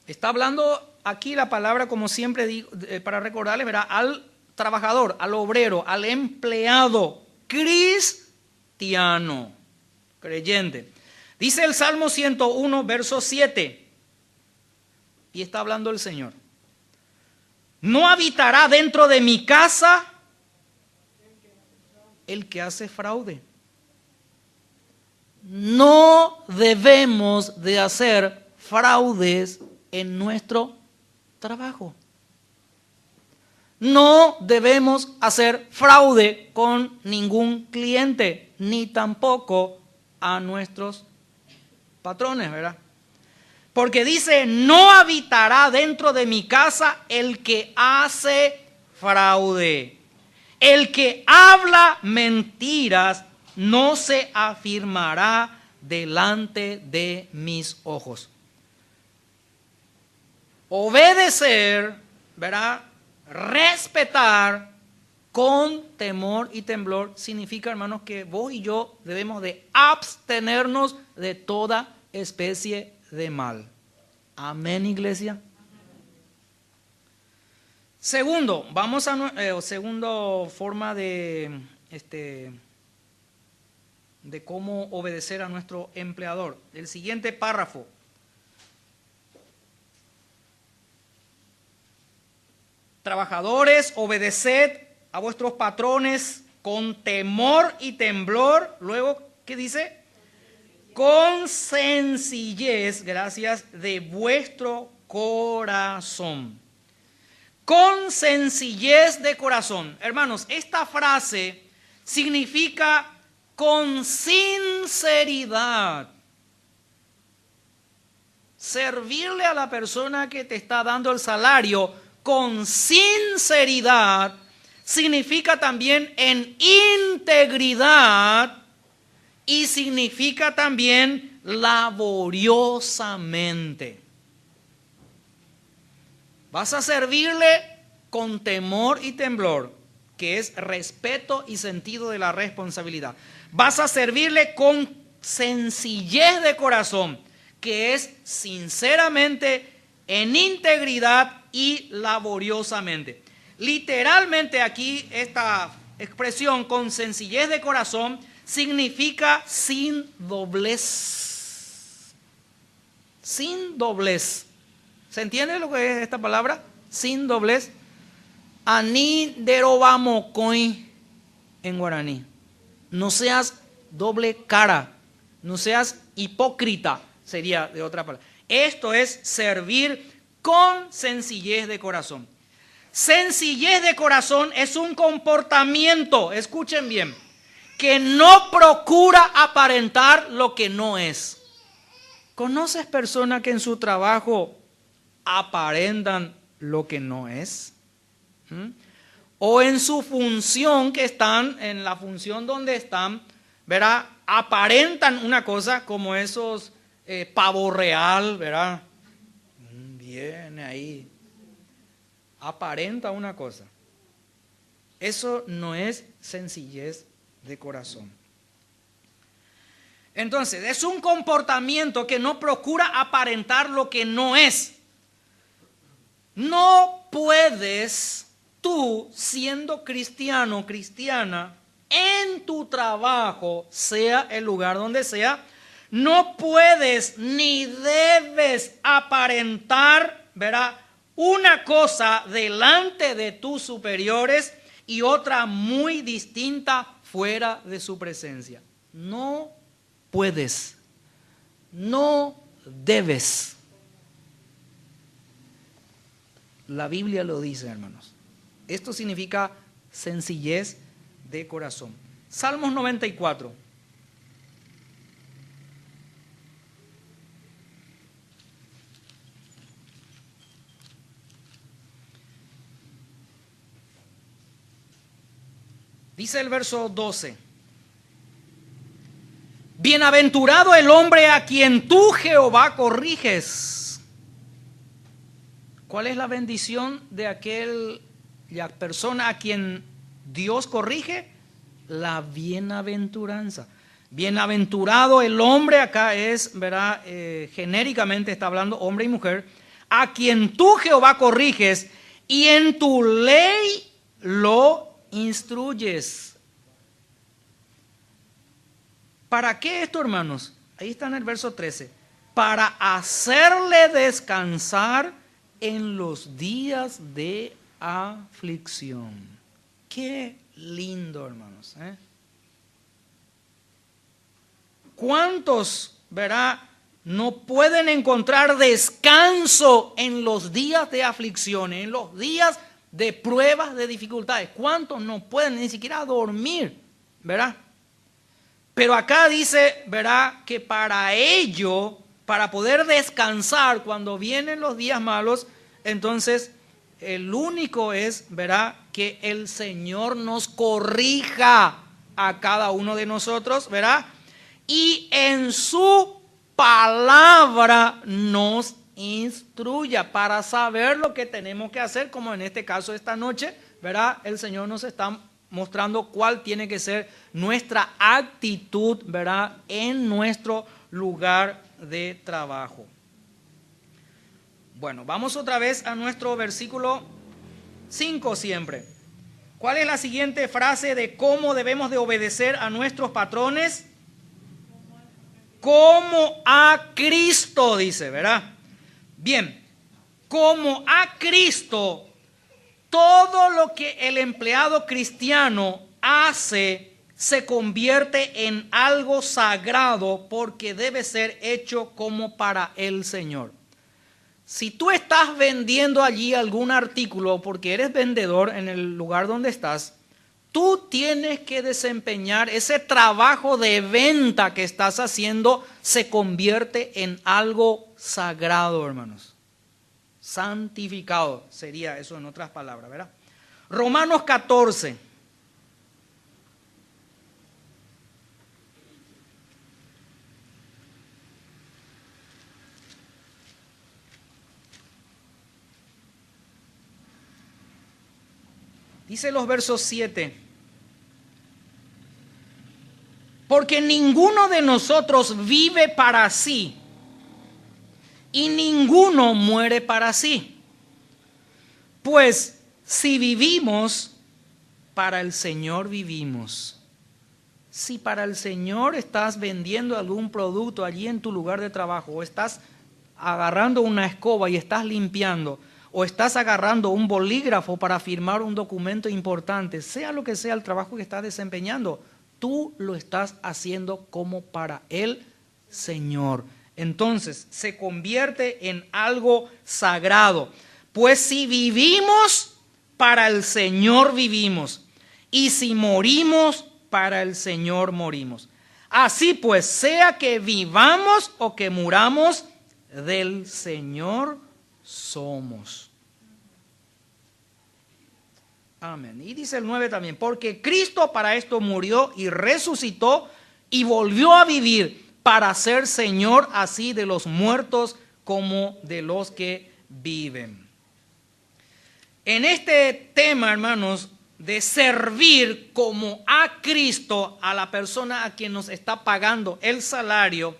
Está hablando aquí la palabra, como siempre digo, para recordarles, ¿verdad?, al trabajador, al obrero, al empleado cristiano, creyente. Dice el Salmo 101, verso 7, y está hablando el Señor. No habitará dentro de mi casa el que hace fraude. No debemos de hacer fraudes en nuestro trabajo. No debemos hacer fraude con ningún cliente, ni tampoco a nuestros patrones, ¿verdad? Porque dice, no habitará dentro de mi casa el que hace fraude. El que habla mentiras no se afirmará delante de mis ojos. Obedecer, ¿verdad? Respetar con temor y temblor significa, hermanos, que vos y yo debemos de abstenernos de toda especie de mal. Amén, iglesia. Segundo, vamos a segundo forma de cómo obedecer a nuestro empleador. El siguiente párrafo. Trabajadores, obedeced a vuestros patrones con temor y temblor. Luego, ¿qué dice? Con sencillez, gracias, de vuestro corazón. Con sencillez de corazón. Hermanos, esta frase significa con sinceridad. Servirle a la persona que te está dando el salario con sinceridad significa también en integridad y significa también laboriosamente. Vas a servirle con temor y temblor, que es respeto y sentido de la responsabilidad. Vas a servirle con sencillez de corazón, que es sinceramente, en integridad y laboriosamente. Literalmente aquí esta expresión con sencillez de corazón significa sin doblez. Sin doblez. ¿Se entiende lo que es esta palabra? Sin doblez. Ani derobamokoi en guaraní. No seas doble cara, no seas hipócrita, sería de otra palabra. Esto es servir con sencillez de corazón. Sencillez de corazón es un comportamiento, escuchen bien, que no procura aparentar lo que no es. ¿Conoces personas que en su trabajo aparentan lo que no es? O en su función, que están, en la función donde están, ¿verdad? Aparentan una cosa como esos pavo real, ¿verdad? Viene ahí. Aparenta una cosa. Eso no es sencillez de corazón. Entonces, es un comportamiento que no procura aparentar lo que no es. No puedes tú, siendo cristiano, cristiana, en tu trabajo, sea el lugar donde sea, no puedes ni debes aparentar, ¿verdad?, una cosa delante de tus superiores y otra muy distinta fuera de su presencia. No puedes, no debes. La Biblia lo dice, hermanos. Esto significa sencillez de corazón. Salmos 94. Dice el verso 12. Bienaventurado el hombre a quien tú, Jehová, corriges. ¿Cuál es la bendición de la persona a quien Dios corrige? La bienaventuranza. Bienaventurado el hombre, acá es, ¿verdad? Genéricamente está hablando hombre y mujer, a quien tú, Jehová, corriges y en tu ley lo instruyes. ¿Para qué esto, hermanos? Ahí está en el verso 13. Para hacerle descansar en los días de aflicción. Qué lindo, hermanos. ¿Cuántos, verdad, no pueden encontrar descanso en los días de aflicción, en los días de pruebas, de dificultades? ¿Cuántos no pueden ni siquiera dormir, verdad? Pero acá dice, ¿verdad?, que para ello, para poder descansar cuando vienen los días malos, entonces el único es, ¿verdad?, que el Señor nos corrija a cada uno de nosotros, ¿verdad? Y en su palabra nos instruya para saber lo que tenemos que hacer, como en este caso esta noche, ¿verdad? El Señor nos está mostrando cuál tiene que ser nuestra actitud, ¿verdad? En nuestro lugar de trabajo. Bueno, vamos otra vez a nuestro versículo 5 siempre. ¿Cuál es la siguiente frase de cómo debemos de obedecer a nuestros patrones? Como a Cristo, dice, ¿verdad? Bien, como a Cristo, todo lo que el empleado cristiano hace se convierte en algo sagrado porque debe ser hecho como para el Señor. Si tú estás vendiendo allí algún artículo porque eres vendedor en el lugar donde estás, tú tienes que desempeñar ese trabajo de venta que estás haciendo, se convierte en algo sagrado, hermanos. Santificado sería eso en otras palabras, ¿verdad? Romanos 14. Dice los versos 7. Porque ninguno de nosotros vive para sí y ninguno muere para sí. Pues si vivimos, para el Señor vivimos. Si para el Señor estás vendiendo algún producto allí en tu lugar de trabajo, o estás agarrando una escoba y estás limpiando, o estás agarrando un bolígrafo para firmar un documento importante, sea lo que sea el trabajo que estás desempeñando, tú lo estás haciendo como para el Señor. Entonces se convierte en algo sagrado. Pues si vivimos, para el Señor vivimos. Y si morimos, para el Señor morimos. Así pues, sea que vivamos o que muramos, del Señor somos. Amén. Y dice el 9 también, porque Cristo para esto murió y resucitó y volvió a vivir para ser Señor así de los muertos como de los que viven. En este tema, hermanos, de servir como a Cristo, a la persona a quien nos está pagando el salario,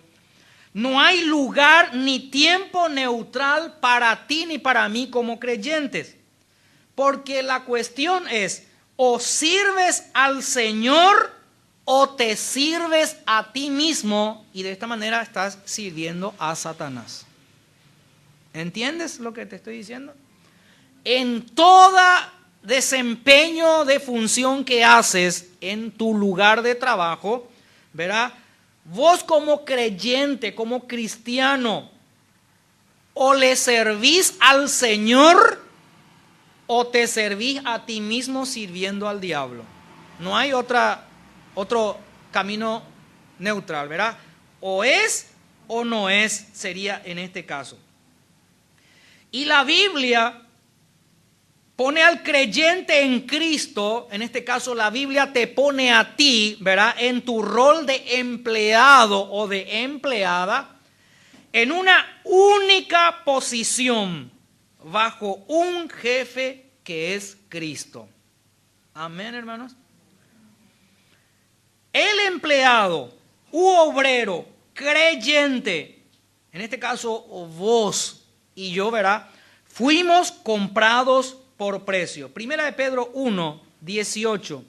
no hay lugar ni tiempo neutral para ti ni para mí como creyentes. Porque la cuestión es, o sirves al Señor o te sirves a ti mismo, y de esta manera estás sirviendo a Satanás. ¿Entiendes lo que te estoy diciendo? En todo desempeño de función que haces en tu lugar de trabajo, ¿verdad? Vos como creyente, como cristiano, o le servís al Señor o te servís a ti mismo sirviendo al diablo. No hay otro camino neutral, ¿verdad? O es o no es, sería en este caso. Y la Biblia pone al creyente en Cristo, en este caso la Biblia te pone a ti, ¿verdad? En tu rol de empleado o de empleada, en una única posición, bajo un jefe que es Cristo. Amén, hermanos. El empleado u obrero creyente, en este caso vos y yo, ¿verdad? Fuimos comprados por precio. Primera de Pedro 1, 18.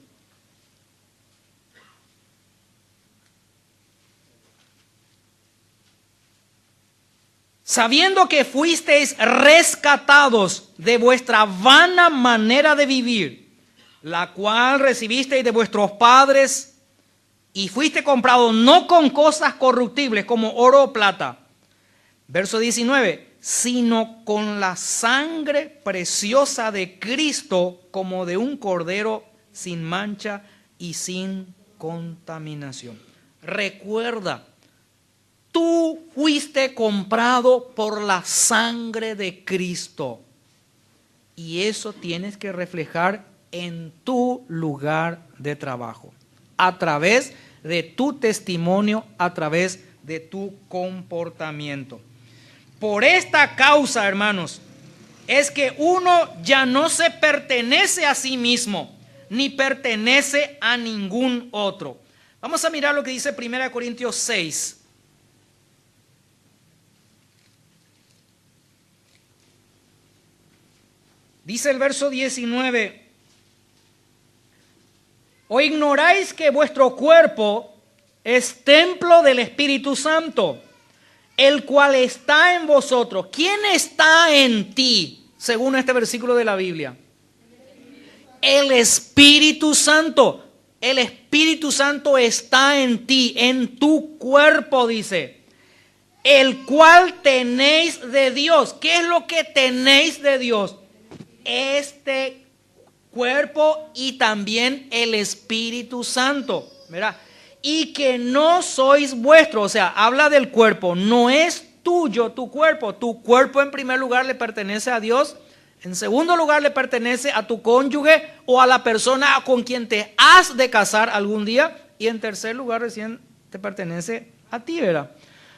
Sabiendo que fuisteis rescatados de vuestra vana manera de vivir, la cual recibisteis de vuestros padres, y fuiste comprado no con cosas corruptibles como oro o plata. Verso 19. Sino con la sangre preciosa de Cristo, como de un cordero sin mancha y sin contaminación. Recuerda, tú fuiste comprado por la sangre de Cristo. Y eso tienes que reflejar en tu lugar de trabajo, a través de tu testimonio, a través de tu comportamiento. Por esta causa, hermanos, es que uno ya no se pertenece a sí mismo, ni pertenece a ningún otro. Vamos a mirar lo que dice 1 Corintios 6. Dice el verso 19: ¿O ignoráis que vuestro cuerpo es templo del Espíritu Santo, el cual está en vosotros? ¿Quién está en ti, según este versículo de la Biblia? El Espíritu Santo. El Espíritu Santo está en ti, en tu cuerpo, dice. El cual tenéis de Dios. ¿Qué es lo que tenéis de Dios? Este cuerpo y también el Espíritu Santo, ¿verdad? Y que no sois vuestro, o sea, habla del cuerpo, no es tuyo tu cuerpo en primer lugar le pertenece a Dios, en segundo lugar le pertenece a tu cónyuge o a la persona con quien te has de casar algún día, y en tercer lugar recién te pertenece a ti, ¿verdad?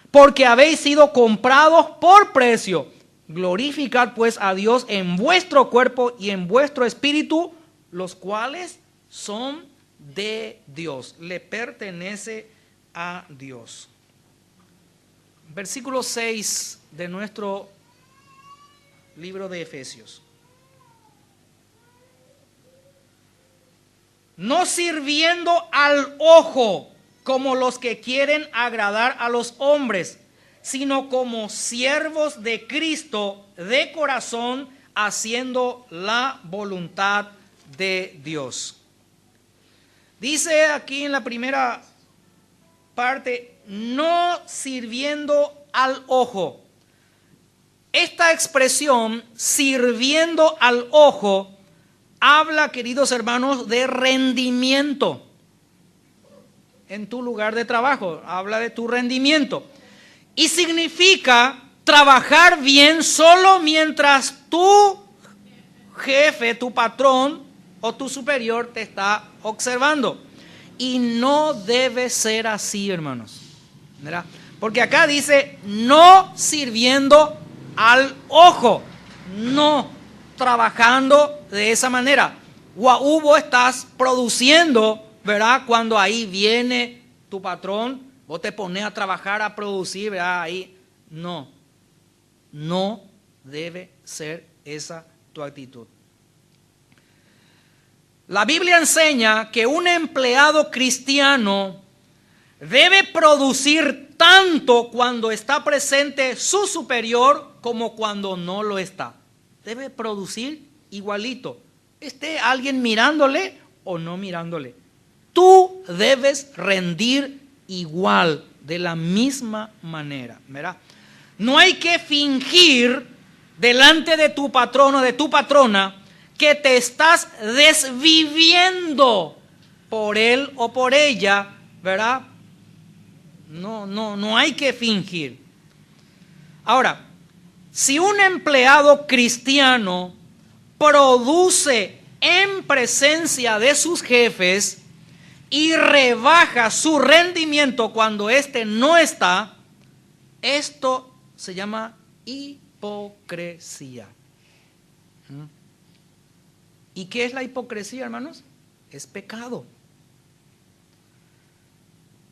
Porque habéis sido comprados por precio. Glorificad pues a Dios en vuestro cuerpo y en vuestro espíritu, los cuales son de Dios, le pertenece a Dios. Versículo 6 de nuestro libro de Efesios. No sirviendo al ojo como los que quieren agradar a los hombres, sino como siervos de Cristo de corazón, haciendo la voluntad de Dios. Dice aquí en la primera parte, no sirviendo al ojo. Esta expresión, sirviendo al ojo, habla, queridos hermanos, de rendimiento en tu lugar de trabajo. Habla de tu rendimiento. Y significa trabajar bien solo mientras tu jefe, tu patrón o tu superior te está observando. Y no debe ser así, hermanos, ¿verdad? Porque acá dice no sirviendo al ojo, no trabajando de esa manera. Vos estás produciendo, ¿verdad? Cuando ahí viene tu patrón, vos te pones a trabajar, a producir, ¿verdad? Ahí no debe ser esa tu actitud. La Biblia enseña que un empleado cristiano debe producir tanto cuando está presente su superior como cuando no lo está. Debe producir igualito, esté alguien mirándole o no mirándole. Tú debes rendir igual, de la misma manera, ¿verdad? No hay que fingir delante de tu patrón o de tu patrona que te estás desviviendo por él o por ella, ¿verdad? No hay que fingir. Ahora, si un empleado cristiano produce en presencia de sus jefes y rebaja su rendimiento cuando éste no está, esto se llama hipocresía. ¿Y qué es la hipocresía, hermanos? Es pecado.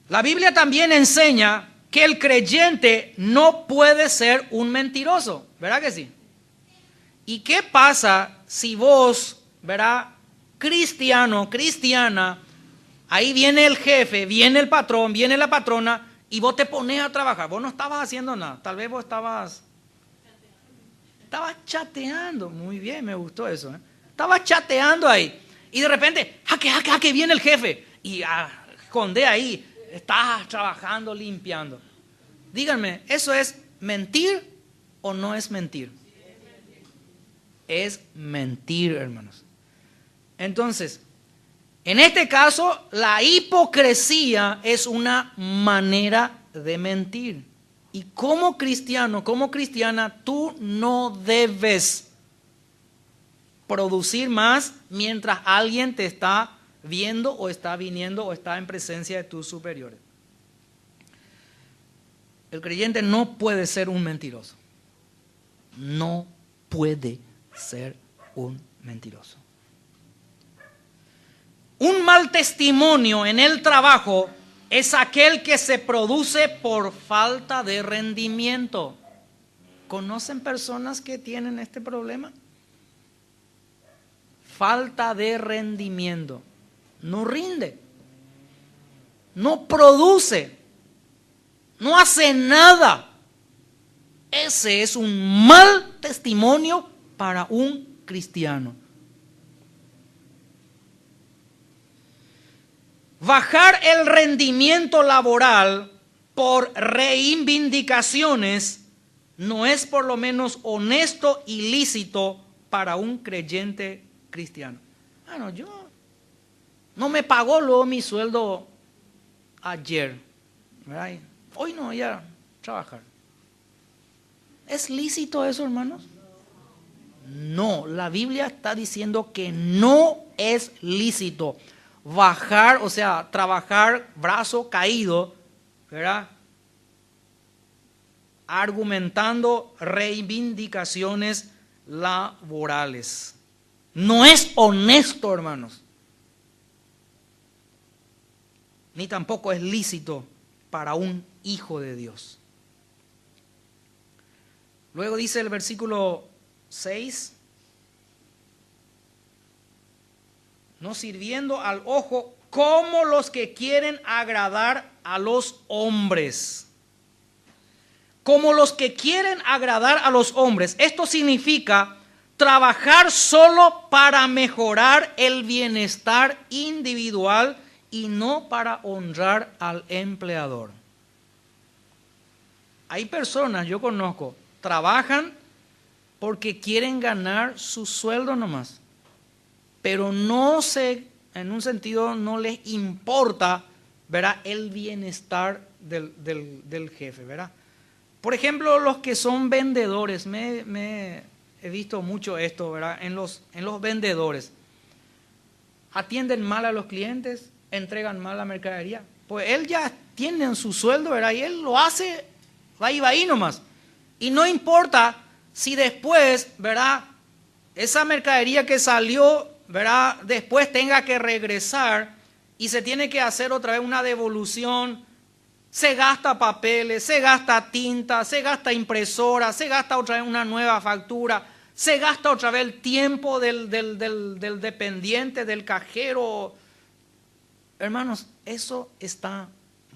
La Biblia también enseña que el creyente no puede ser un mentiroso, ¿verdad que sí? ¿Y qué pasa si vos, ¿verdad? Cristiano, cristiana, ahí viene el jefe, viene el patrón, viene la patrona y vos te pones a trabajar? Vos no estabas haciendo nada, tal vez vos estabas chateando. Muy bien, me gustó eso, ¿eh? Estabas chateando ahí y de repente, jaque, viene el jefe y esconde ahí, estás trabajando, limpiando. Díganme, ¿eso es mentir o no es mentir? Es mentir, hermanos. Entonces, en este caso, la hipocresía es una manera de mentir. Y como cristiano, como cristiana, tú no debes producir más mientras alguien te está viendo o está viniendo o está en presencia de tus superiores. El creyente no puede ser un mentiroso. No puede ser un mentiroso. Un mal testimonio en el trabajo es aquel que se produce por falta de rendimiento. ¿Conocen personas que tienen este problema? Falta de rendimiento. No rinde, no produce, no hace nada. Ese es un mal testimonio para un cristiano. Bajar el rendimiento laboral por reivindicaciones no es por lo menos honesto y lícito para un creyente cristiano. Bueno, yo no me pagó luego mi sueldo ayer, ¿verdad? Hoy no voy a trabajar. ¿Es lícito eso, hermanos? No, la Biblia está diciendo que no es lícito bajar, o sea, trabajar brazo caído, ¿verdad? Argumentando reivindicaciones laborales. No es honesto, hermanos. Ni tampoco es lícito para un hijo de Dios. Luego dice el versículo 6, no sirviendo al ojo como los que quieren agradar a los hombres. Como los que quieren agradar a los hombres. Esto significa trabajar solo para mejorar el bienestar individual y no para honrar al empleador. Hay personas, yo conozco, trabajan porque quieren ganar su sueldo nomás, pero en un sentido no les importa, ¿verdad?, el bienestar del jefe, ¿verdad? Por ejemplo, los que son vendedores, he visto mucho esto, ¿verdad?, en los vendedores. Atienden mal a los clientes, entregan mal la mercadería. Pues él ya tiene su sueldo, ¿verdad?, y él lo hace, va ahí nomás. Y no importa si después, ¿verdad?, esa mercadería que salió, ¿verdad?, después tenga que regresar y se tiene que hacer otra vez una devolución. Se gasta papeles, se gasta tinta, se gasta impresora, se gasta otra vez una nueva factura, se gasta otra vez el tiempo del dependiente, del cajero. Hermanos, eso está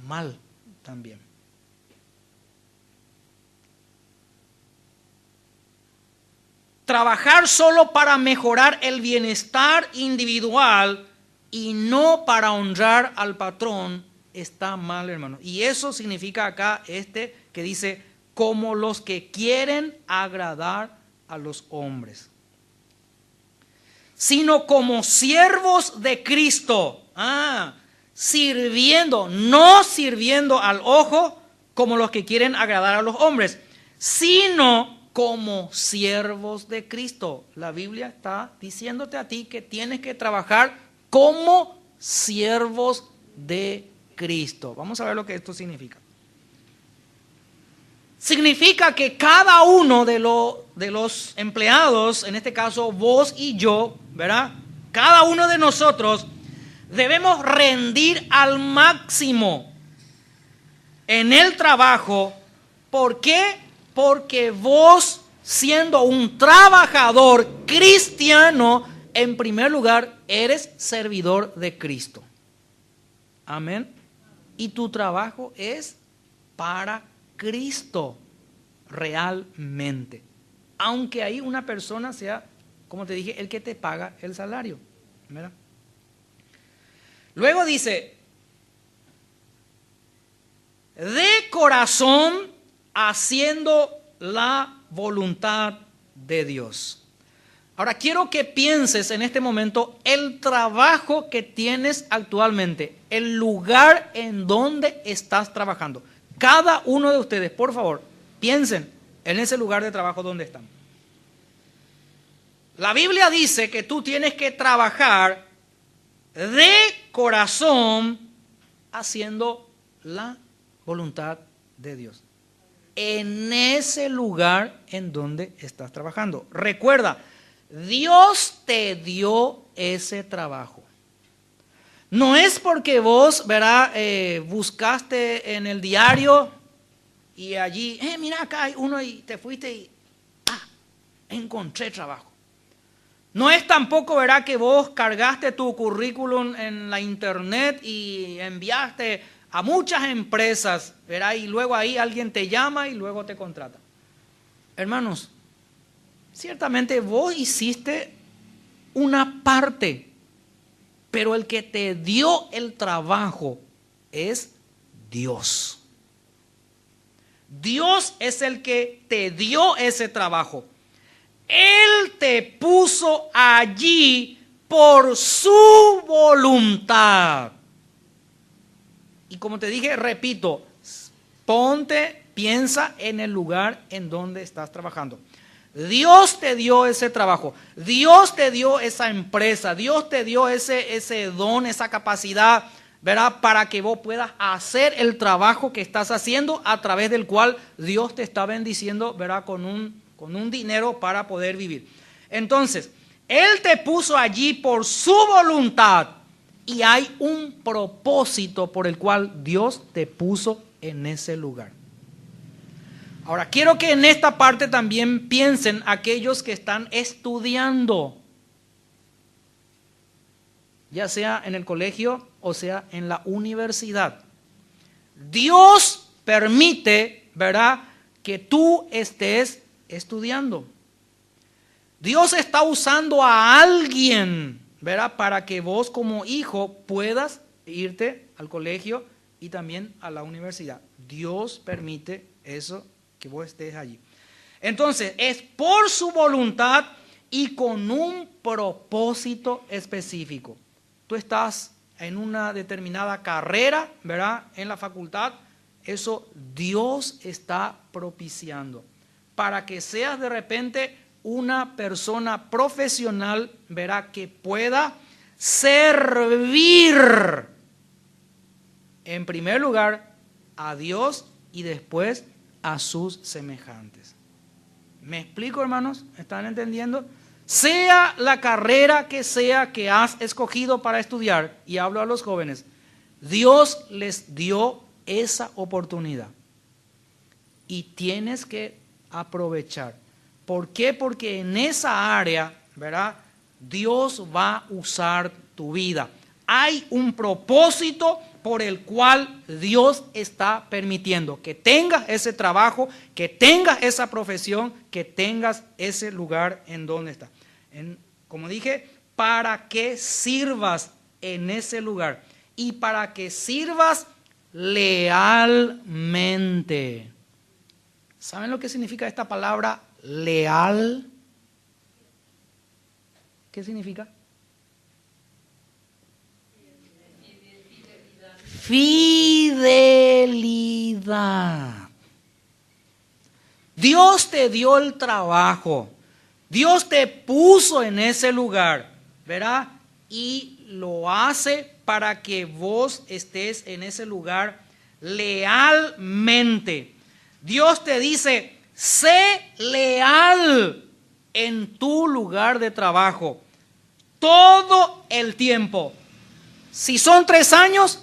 mal también. Trabajar solo para mejorar el bienestar individual y no para honrar al patrón está mal, hermano. Y eso significa acá que dice, como los que quieren agradar a los hombres. Sino como siervos de Cristo. Sirviendo, no sirviendo al ojo como los que quieren agradar a los hombres, sino como siervos de Cristo. La Biblia está diciéndote a ti que tienes que trabajar como siervos de Cristo. Vamos a ver lo que esto significa. Significa que cada uno de los empleados, en este caso vos y yo, ¿verdad?, cada uno de nosotros debemos rendir al máximo en el trabajo. ¿Por qué? Porque vos, siendo un trabajador cristiano, en primer lugar, eres servidor de Cristo. Amén. Y tu trabajo es para Cristo, realmente. Aunque ahí una persona sea, como te dije, el que te paga el salario, ¿verdad? Luego dice, de corazón haciendo la voluntad de Dios. Ahora quiero que pienses en este momento el trabajo que tienes actualmente, el lugar en donde estás trabajando. Cada uno de ustedes, por favor, piensen en ese lugar de trabajo donde están. La Biblia dice que tú tienes que trabajar de corazón haciendo la voluntad de Dios. En ese lugar en donde estás trabajando. Recuerda, Dios te dio ese trabajo. No es porque vos, ¿verdad? Buscaste en el diario y allí, mira, acá hay uno y te fuiste y, encontré trabajo. No es tampoco, ¿verdad?, que vos cargaste tu currículum en la internet y enviaste a muchas empresas, ¿verdad? Y luego ahí alguien te llama y luego te contrata. Hermanos, ciertamente vos hiciste una parte, pero el que te dio el trabajo es Dios. Dios es el que te dio ese trabajo. Él te puso allí por su voluntad. Y como te dije, repito, piensa en el lugar en donde estás trabajando. Dios te dio ese trabajo, Dios te dio esa empresa, Dios te dio ese don, esa capacidad, ¿verdad? Para que vos puedas hacer el trabajo que estás haciendo, a través del cual Dios te está bendiciendo, ¿verdad? Con un dinero para poder vivir. Entonces, Él te puso allí por su voluntad y hay un propósito por el cual Dios te puso en ese lugar. Ahora, quiero que en esta parte también piensen aquellos que están estudiando, ya sea en el colegio o sea en la universidad. Dios permite, ¿verdad?, que tú estés estudiando. Dios está usando a alguien, ¿verdad?, para que vos como hijo puedas irte al colegio y también a la universidad. Dios permite eso, que vos estés allí. Entonces, es por su voluntad y con un propósito específico. Tú estás en una determinada carrera, ¿verdad?, en la facultad. Eso Dios está propiciando para que seas de repente una persona profesional, ¿verdad?, que pueda servir en primer lugar a Dios y después a sus semejantes. ¿Me explico, hermanos? ¿Están entendiendo? Sea la carrera que sea que has escogido para estudiar, y hablo a los jóvenes, Dios les dio esa oportunidad y tienes que aprovechar. ¿Por qué? Porque en esa área, ¿verdad?, Dios va a usar tu vida. Hay un propósito por el cual Dios está permitiendo que tengas ese trabajo, que tengas esa profesión, que tengas ese lugar en donde está. Como dije, para que sirvas en ese lugar y para que sirvas lealmente. ¿Saben lo que significa esta palabra leal? ¿Qué significa? Fidelidad. Dios te dio el trabajo. Dios te puso en ese lugar, ¿verdad? Y lo hace para que vos estés en ese lugar lealmente. Dios te dice, sé leal en tu lugar de trabajo todo el tiempo. Si son 3 años,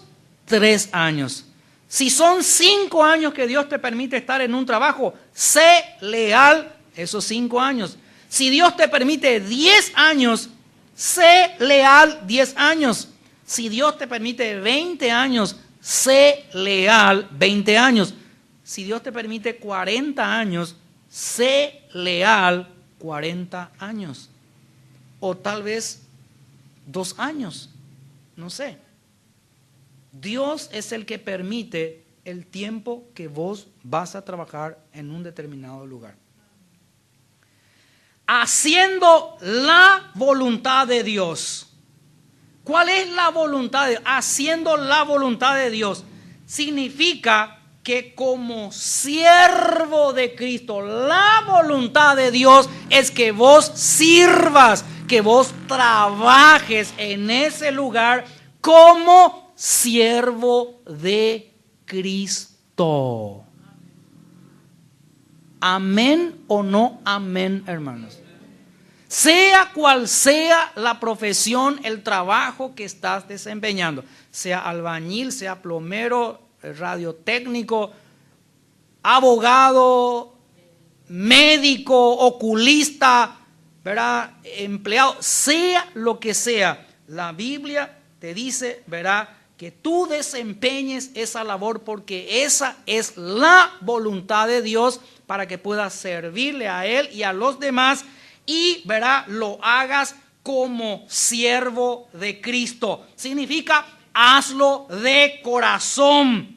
3 años. Si son 5 años que Dios te permite estar en un trabajo, sé leal esos 5 años. Si Dios te permite 10 años, sé leal 10 años. Si Dios te permite 20 años, sé leal 20 años. Si Dios te permite 40 años, sé leal 40 años. O tal vez 2 años, no sé. Dios es el que permite el tiempo que vos vas a trabajar en un determinado lugar. Haciendo la voluntad de Dios. ¿Cuál es la voluntad de Dios? Haciendo la voluntad de Dios significa que como siervo de Cristo, la voluntad de Dios es que vos sirvas, que vos trabajes en ese lugar como siervo de Cristo. Amén o no amén, hermanos. Sea cual sea la profesión, el trabajo que estás desempeñando, sea albañil, sea plomero, radiotécnico, abogado, médico, oculista, ¿verdad? Empleado, sea lo que sea, la Biblia te dice, ¿verdad?, que tú desempeñes esa labor porque esa es la voluntad de Dios para que puedas servirle a Él y a los demás y, ¿verdad?, lo hagas como siervo de Cristo. Significa hazlo de corazón,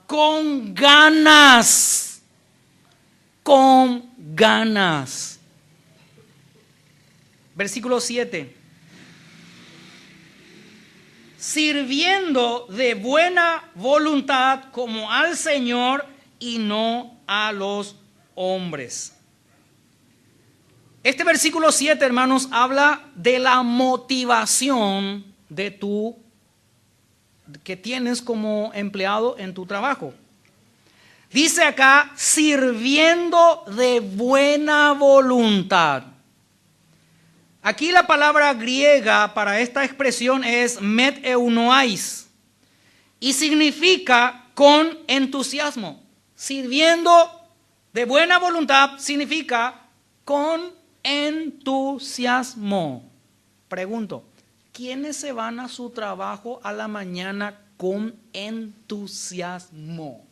con ganas, con ganas. Versículo 7. Sirviendo de buena voluntad como al Señor y no a los hombres. Este versículo 7, hermanos, habla de la motivación de que tienes como empleado en tu trabajo. Dice acá, sirviendo de buena voluntad. Aquí la palabra griega para esta expresión es meteunoais y significa con entusiasmo. Sirviendo de buena voluntad significa con entusiasmo. Pregunto, ¿quiénes se van a su trabajo a la mañana con entusiasmo?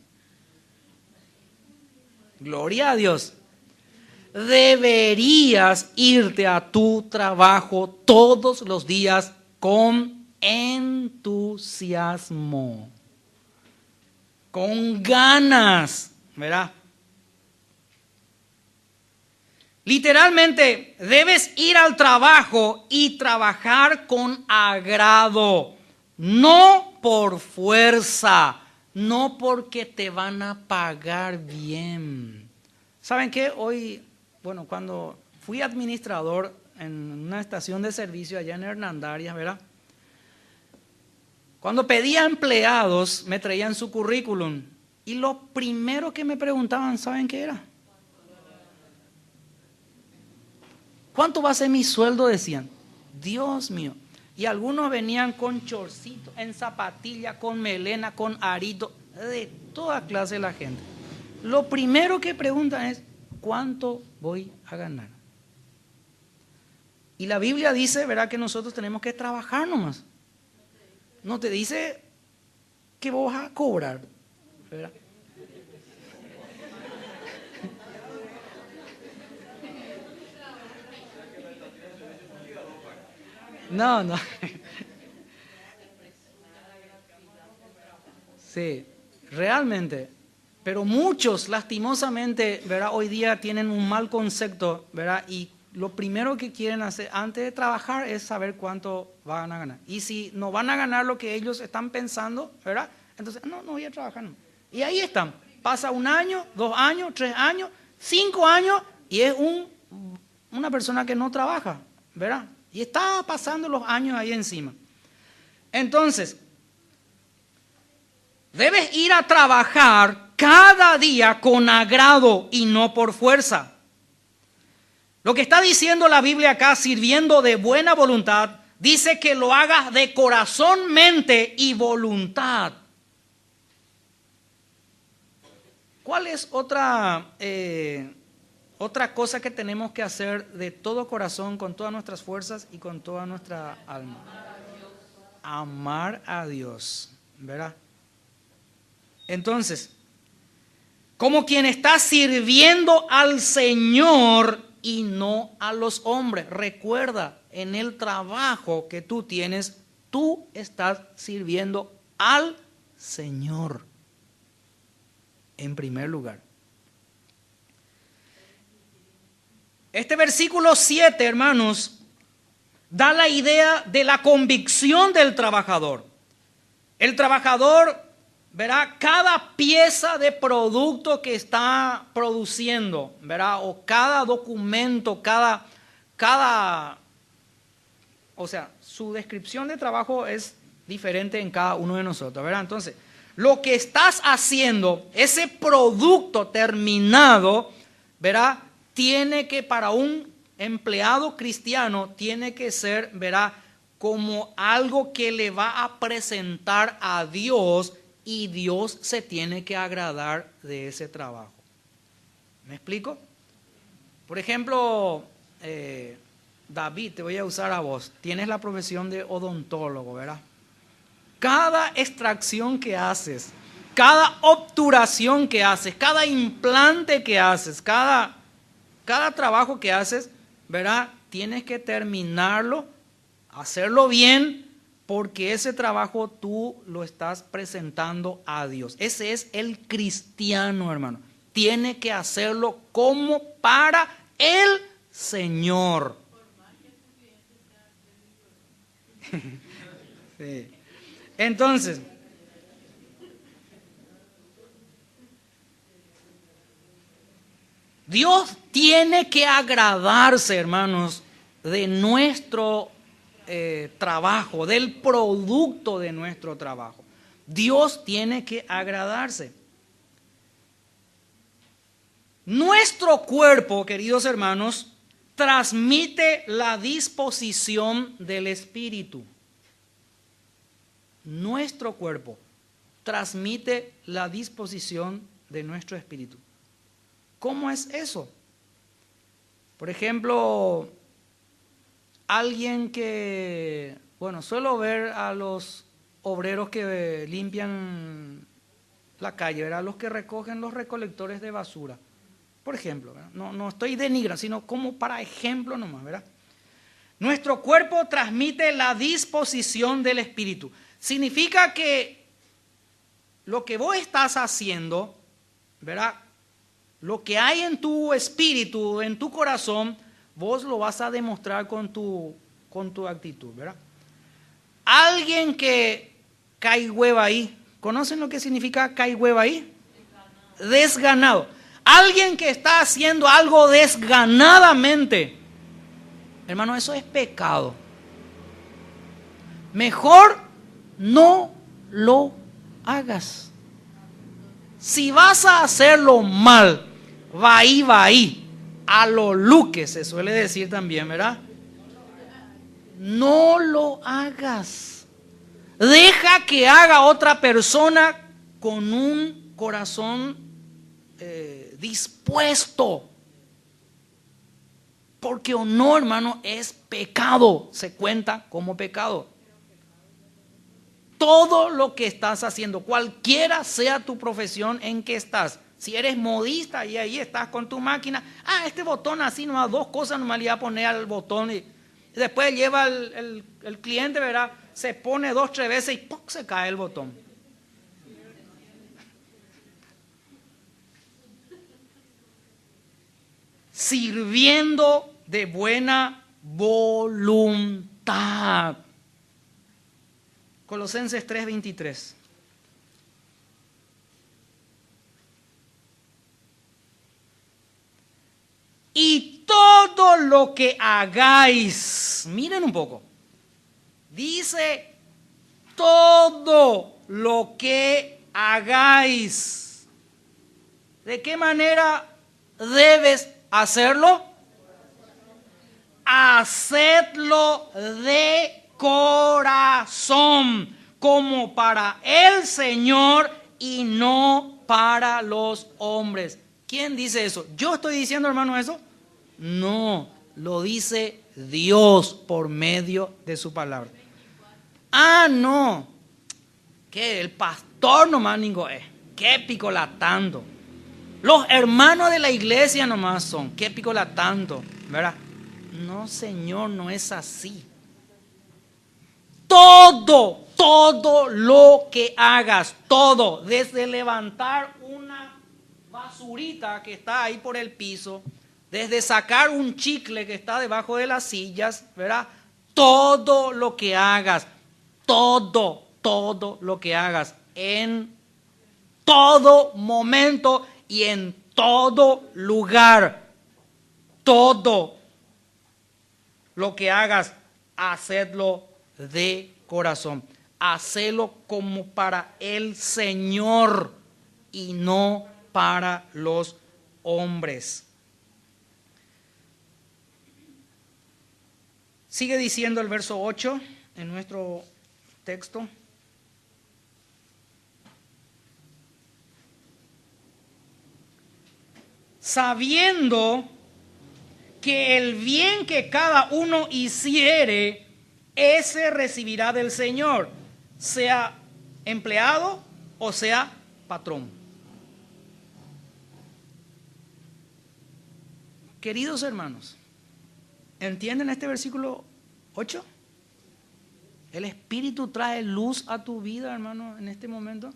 Gloria a Dios. Deberías irte a tu trabajo todos los días con entusiasmo, con ganas, ¿verdad? Literalmente, debes ir al trabajo y trabajar con agrado, no por fuerza, no porque te van a pagar bien. ¿Saben qué? Hoy, cuando fui administrador en una estación de servicio allá en Hernandarias, ¿verdad? Cuando pedía empleados, me traían su currículum y lo primero que me preguntaban, ¿saben qué era? ¿Cuánto va a ser mi sueldo? Decían. Dios mío. Y algunos venían con chorcito, en zapatilla, con melena, con arito, de toda clase de la gente. Lo primero que preguntan es, ¿cuánto voy a ganar? Y la Biblia dice, ¿verdad?, que nosotros tenemos que trabajar nomás. No te dice que vos vas a cobrar, ¿verdad? No. Sí, realmente. Pero muchos, lastimosamente, ¿verdad?, hoy día tienen un mal concepto, ¿verdad? Y lo primero que quieren hacer antes de trabajar es saber cuánto van a ganar. Y si no van a ganar lo que ellos están pensando, ¿verdad?, entonces, no voy a trabajar. No. Y ahí están. Pasa 1 año, 2 años, 3 años, 5 años y es una persona que no trabaja, ¿verdad? Y está pasando los años ahí encima. Entonces, debes ir a trabajar cada día con agrado y no por fuerza. Lo que está diciendo la Biblia acá, sirviendo de buena voluntad, dice que lo hagas de corazón, mente y voluntad. ¿Cuál es otra cosa que tenemos que hacer de todo corazón, con todas nuestras fuerzas y con toda nuestra alma? Amar a Dios, ¿verdad? Entonces, como quien está sirviendo al Señor y no a los hombres. Recuerda, en el trabajo que tú tienes, tú estás sirviendo al Señor en primer lugar. Este versículo 7, hermanos, da la idea de la convicción del trabajador. El trabajador ¿verdad? Cada pieza de producto que está produciendo, ¿verdad? O cada documento, o sea, su descripción de trabajo es diferente en cada uno de nosotros, ¿verdad? Entonces, lo que estás haciendo, ese producto terminado, ¿verdad? Tiene que, para un empleado cristiano, tiene que ser, ¿verdad? Como algo que le va a presentar a Dios, y Dios se tiene que agradar de ese trabajo. ¿Me explico? Por ejemplo, David, te voy a usar a vos. Tienes la profesión de odontólogo, ¿verdad? Cada extracción que haces, cada obturación que haces, cada implante que haces, cada trabajo que haces, ¿verdad? Tienes que terminarlo, hacerlo bien, porque ese trabajo tú lo estás presentando a Dios. Ese es el cristiano, hermano. Tiene que hacerlo como para el Señor. Sí. Entonces, Dios tiene que agradarse, hermanos, de nuestro trabajo, del producto de nuestro trabajo. Dios tiene que agradarse. Nuestro cuerpo, queridos hermanos, transmite la disposición del Espíritu. Nuestro cuerpo transmite la disposición de nuestro espíritu. ¿Cómo es eso? Por ejemplo, alguien que, bueno, suelo ver a los obreros que limpian la calle, ¿verdad? Los que recogen los recolectores de basura, por ejemplo, ¿verdad? No estoy denigrando, sino como para ejemplo nomás, ¿verdad? Nuestro cuerpo transmite la disposición del espíritu. Significa que lo que vos estás haciendo, ¿verdad? Lo que hay en tu espíritu, en tu corazón, vos lo vas a demostrar con tu actitud, ¿verdad? Alguien que cae hueva ahí, ¿conocen lo que significa cae hueva ahí? Desganado. Alguien que está haciendo algo desganadamente, hermano, eso es pecado. Mejor no lo hagas. Si vas a hacerlo mal, va ahí, a lo luque se suele decir también, ¿verdad? No lo hagas. Deja que haga otra persona con un corazón dispuesto. Porque o no, hermano, es pecado, se cuenta como pecado. Todo lo que estás haciendo, cualquiera sea tu profesión en que estás, si eres modista y ahí estás con tu máquina, este botón así nomás, dos cosas nomás le voy a poner al botón y después lleva el cliente, ¿verdad? Se pone 2, 3 veces y ¡pum!, se cae el botón. Sirviendo de buena voluntad. Colosenses 3:23. Y todo lo que hagáis, miren un poco, dice todo lo que hagáis. ¿De qué manera debes hacerlo? Hacedlo de corazón, como para el Señor y no para los hombres. ¿Quién dice eso? ¿Yo estoy diciendo, hermano, eso? No, lo dice Dios por medio de su palabra. No, que el pastor nomás ningo es, qué picolatando. Los hermanos de la iglesia nomás son, qué picolatando, ¿verdad? No, Señor, no es así. Todo lo que hagas, todo, desde levantar una basurita que está ahí por el piso, desde sacar un chicle que está debajo de las sillas, ¿verdad? Todo lo que hagas, todo lo que hagas en todo momento y en todo lugar. Todo lo que hagas, hacedlo de corazón. Hacelo como para el Señor y no para los hombres. Sigue diciendo el verso 8 en nuestro texto. Sabiendo que el bien que cada uno hiciere, ese recibirá del Señor, sea empleado o sea patrón. Queridos hermanos, ¿entienden este versículo 8? El Espíritu trae luz a tu vida, hermano, en este momento.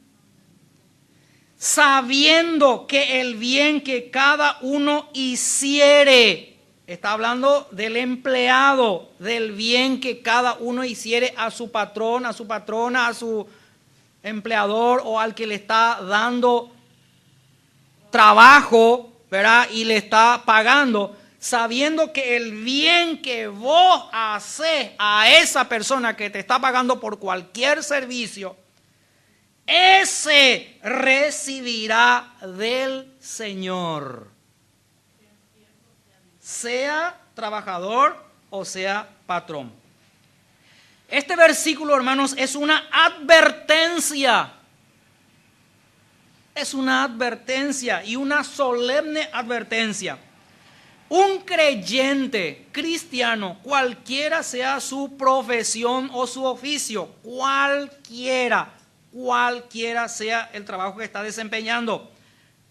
Sabiendo que el bien que cada uno hiciere, está hablando del empleado, del bien que cada uno hiciere a su patrón, a su patrona, a su empleador o al que le está dando trabajo, ¿verdad? Y le está pagando, sabiendo que el bien que vos haces a esa persona que te está pagando por cualquier servicio, ese recibirá del Señor, sea trabajador o sea patrón. Este versículo, hermanos, es una advertencia. Es una advertencia y una solemne advertencia. Un creyente cristiano, cualquiera sea su profesión o su oficio, cualquiera sea el trabajo que está desempeñando,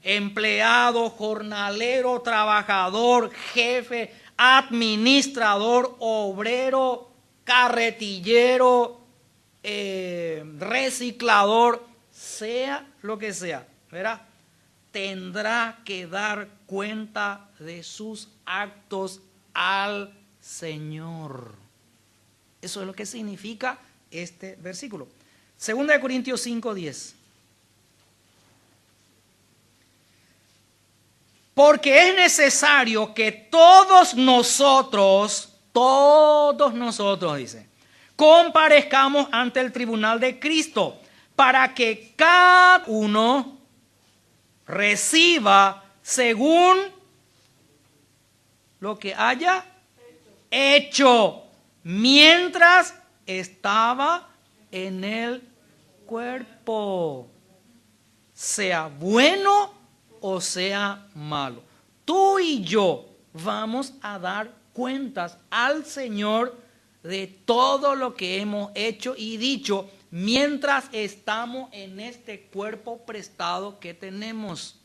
empleado, jornalero, trabajador, jefe, administrador, obrero, carretillero, reciclador, sea lo que sea, ¿verdad? Tendrá que dar cuenta de sus actos al Señor. Eso es lo que significa este versículo. 2 Corintios 5:10. Porque es necesario que todos nosotros, dice, comparezcamos ante el tribunal de Cristo, para que cada uno reciba según lo que haya hecho mientras estaba en el cuerpo, sea bueno o sea malo. Tú y yo vamos a dar cuentas al Señor de todo lo que hemos hecho y dicho mientras estamos en este cuerpo prestado que tenemos,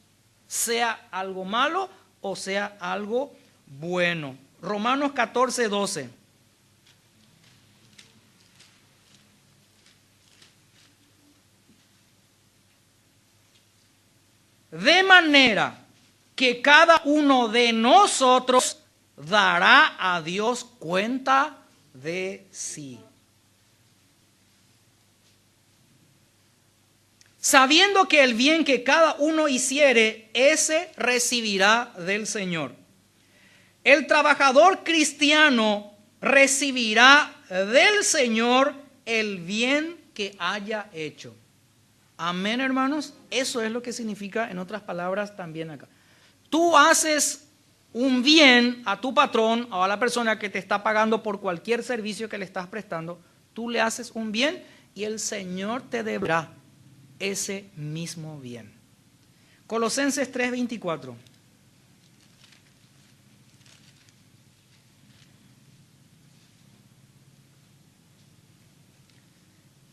sea algo malo o sea algo bueno. Romanos 14:12. De manera que cada uno de nosotros dará a Dios cuenta de sí. Sabiendo que el bien que cada uno hiciere, ese recibirá del Señor. El trabajador cristiano recibirá del Señor el bien que haya hecho. Amén, hermanos. Eso es lo que significa, en otras palabras, también acá. Tú haces un bien a tu patrón o a la persona que te está pagando por cualquier servicio que le estás prestando. Tú le haces un bien y el Señor te deberá ese mismo bien. Colosenses 3:24.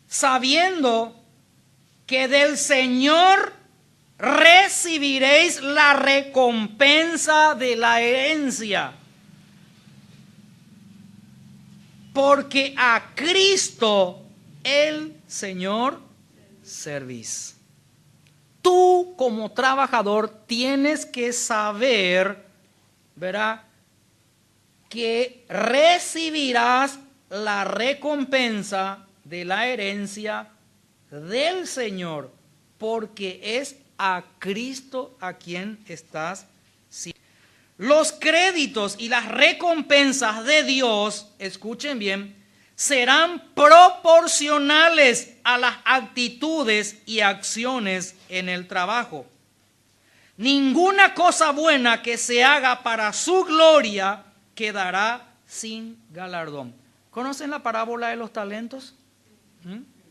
Sabiendo que del Señor recibiréis la recompensa de la herencia, porque a Cristo el Señor servís. Tú como trabajador tienes que saber, ¿verdad?, que recibirás la recompensa de la herencia del Señor, porque es a Cristo a quien estás sirviendo. Los créditos y las recompensas de Dios, escuchen bien, serán proporcionales a las actitudes y acciones en el trabajo. Ninguna cosa buena que se haga para su gloria quedará sin galardón. ¿Conocen la parábola de los talentos?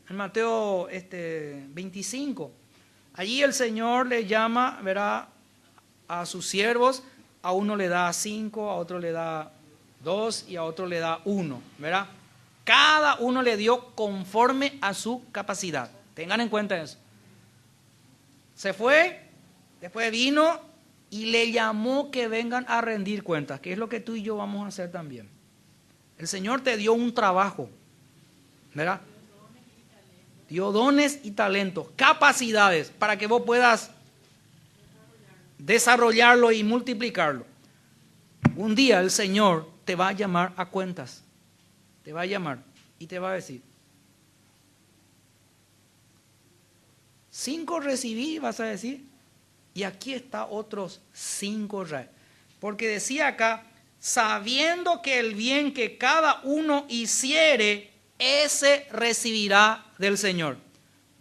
En Mateo 25. Allí el Señor le llama, verá, a sus siervos. A uno le da 5, a otro le da 2 y a otro le da 1, ¿verdad? Cada uno le dio conforme a su capacidad. Tengan en cuenta eso. Se fue, después vino y le llamó que vengan a rendir cuentas, que es lo que tú y yo vamos a hacer también. El Señor te dio un trabajo, ¿verdad? Dio dones y talentos, capacidades para que vos puedas desarrollarlo y multiplicarlo. Un día el Señor te va a llamar a cuentas. Te va a llamar y te va a decir: 5 recibí, vas a decir, y aquí está otros 5 reales. Porque decía acá, sabiendo que el bien que cada uno hiciere, ese recibirá del Señor.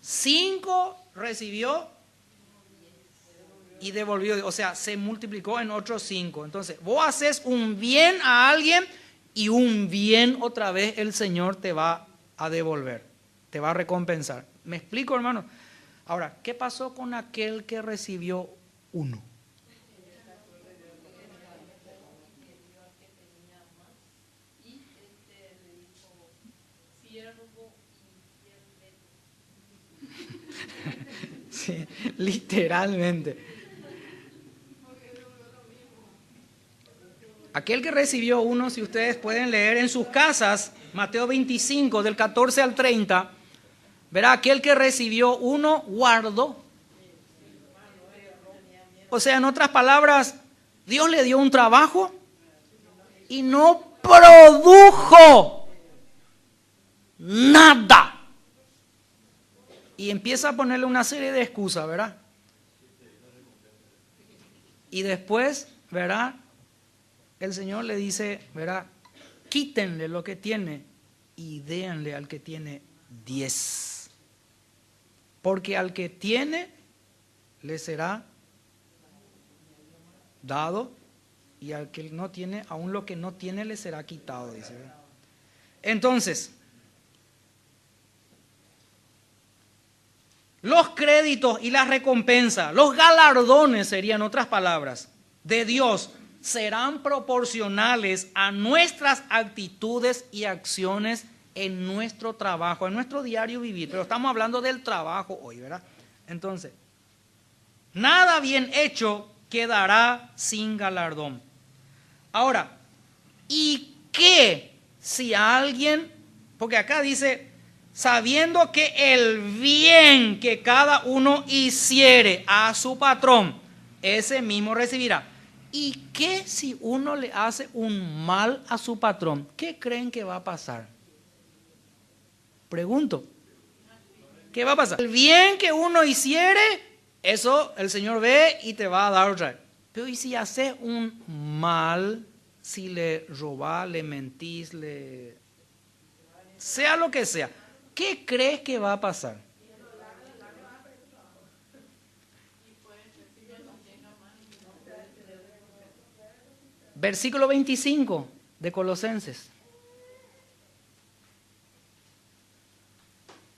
5 recibió y devolvió, o sea, se multiplicó en otros 5. Entonces, vos haces un bien a alguien y un bien otra vez el Señor te va a devolver, te va a recompensar. ¿Me explico, hermano? Ahora, ¿qué pasó con aquel que recibió 1? Sí, literalmente. Aquel que recibió 1, si ustedes pueden leer en sus casas, Mateo 25, del 14 al 30, verá, aquel que recibió 1 guardó. O sea, en otras palabras, Dios le dio un trabajo y no produjo nada. Y empieza a ponerle una serie de excusas, ¿verdad? Y después, ¿verdad? El Señor le dice, ¿verdad? Quítenle lo que tiene y déanle al que tiene 10. Porque al que tiene, le será dado, y al que no tiene, aún lo que no tiene, le será quitado, dice, ¿verdad? Entonces, los créditos y las recompensas, los galardones serían otras palabras, de Dios, serán proporcionales a nuestras actitudes y acciones en nuestro trabajo, en nuestro diario vivir. Pero estamos hablando del trabajo hoy, ¿verdad? Entonces, nada bien hecho quedará sin galardón. Ahora, ¿y qué si alguien, porque acá dice, sabiendo que el bien que cada uno hiciere a su patrón, ese mismo recibirá? ¿Y qué si uno le hace un mal a su patrón? ¿Qué creen que va a pasar? Pregunto. ¿Qué va a pasar? El bien que uno hiciere, eso el Señor ve y te va a dar otra vez. Pero ¿y si haces un mal? Si le robás, le mentís, sea lo que sea, ¿qué crees que va a pasar? Versículo 25 de Colosenses.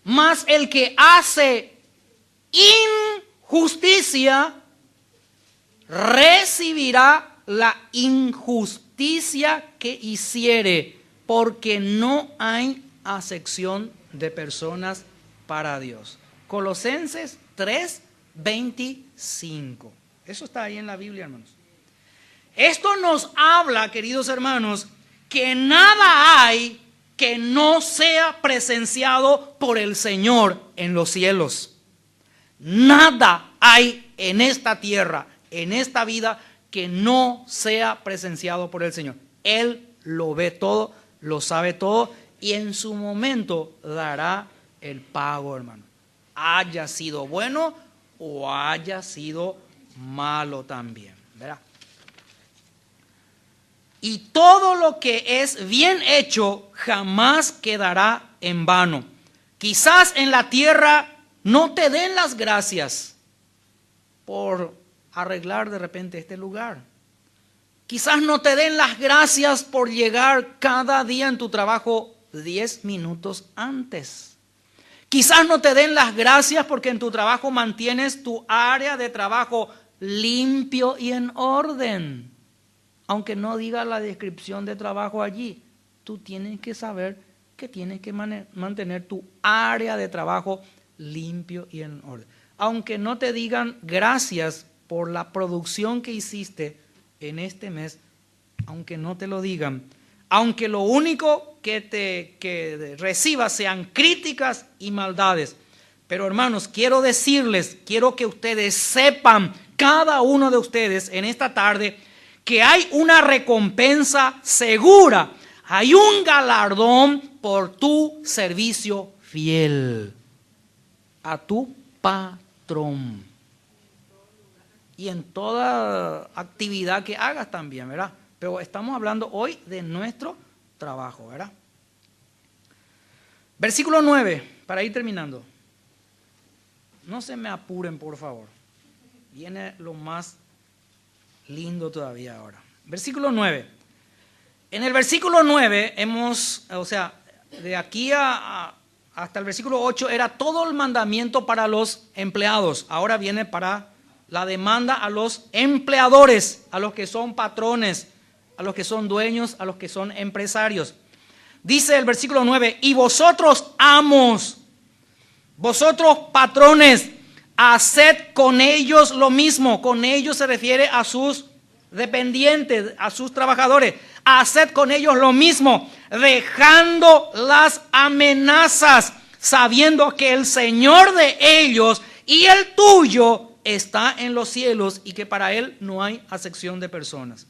Mas el que hace injusticia recibirá la injusticia que hiciere, porque no hay acepción de personas para Dios. Colosenses 3:25. Eso está ahí en la Biblia, hermanos. Esto nos habla, queridos hermanos, que nada hay que no sea presenciado por el Señor en los cielos. Nada hay en esta tierra, en esta vida, que no sea presenciado por el Señor. Él lo ve todo, lo sabe todo y en su momento dará el pago, hermano. haya sido bueno o haya sido malo también, ¿verdad? Y todo lo que es bien hecho jamás quedará en vano. Quizás en la tierra no te den las gracias por arreglar de repente este lugar. Quizás no te den las gracias por llegar cada día en tu trabajo 10 minutos antes. Quizás no te den las gracias porque en tu trabajo mantienes tu área de trabajo limpio y en orden. Aunque no diga la descripción de trabajo allí, tú tienes que saber que tienes que mantener tu área de trabajo limpio y en orden. Aunque no te digan gracias por la producción que hiciste en este mes, aunque no te lo digan, aunque lo único que recibas sean críticas y maldades. Pero hermanos, quiero decirles, quiero que ustedes sepan, cada uno de ustedes en esta tarde, que hay una recompensa segura, hay un galardón por tu servicio fiel a tu patrón. Y en toda actividad que hagas también, ¿verdad? Pero estamos hablando hoy de nuestro trabajo, ¿verdad? Versículo 9, para ir terminando. No se me apuren, por favor. Viene lo más lindo todavía ahora. Versículo 9. En el versículo 9 de aquí hasta el versículo 8 era todo el mandamiento para los empleados. Ahora viene para la demanda a los empleadores, a los que son patrones, a los que son dueños, a los que son empresarios. Dice el versículo 9, y vosotros amos, vosotros patrones, haced con ellos lo mismo. Con ellos se refiere a sus dependientes, a sus trabajadores. Haced con ellos lo mismo, dejando las amenazas, sabiendo que el Señor de ellos y el tuyo está en los cielos y que para Él no hay acepción de personas.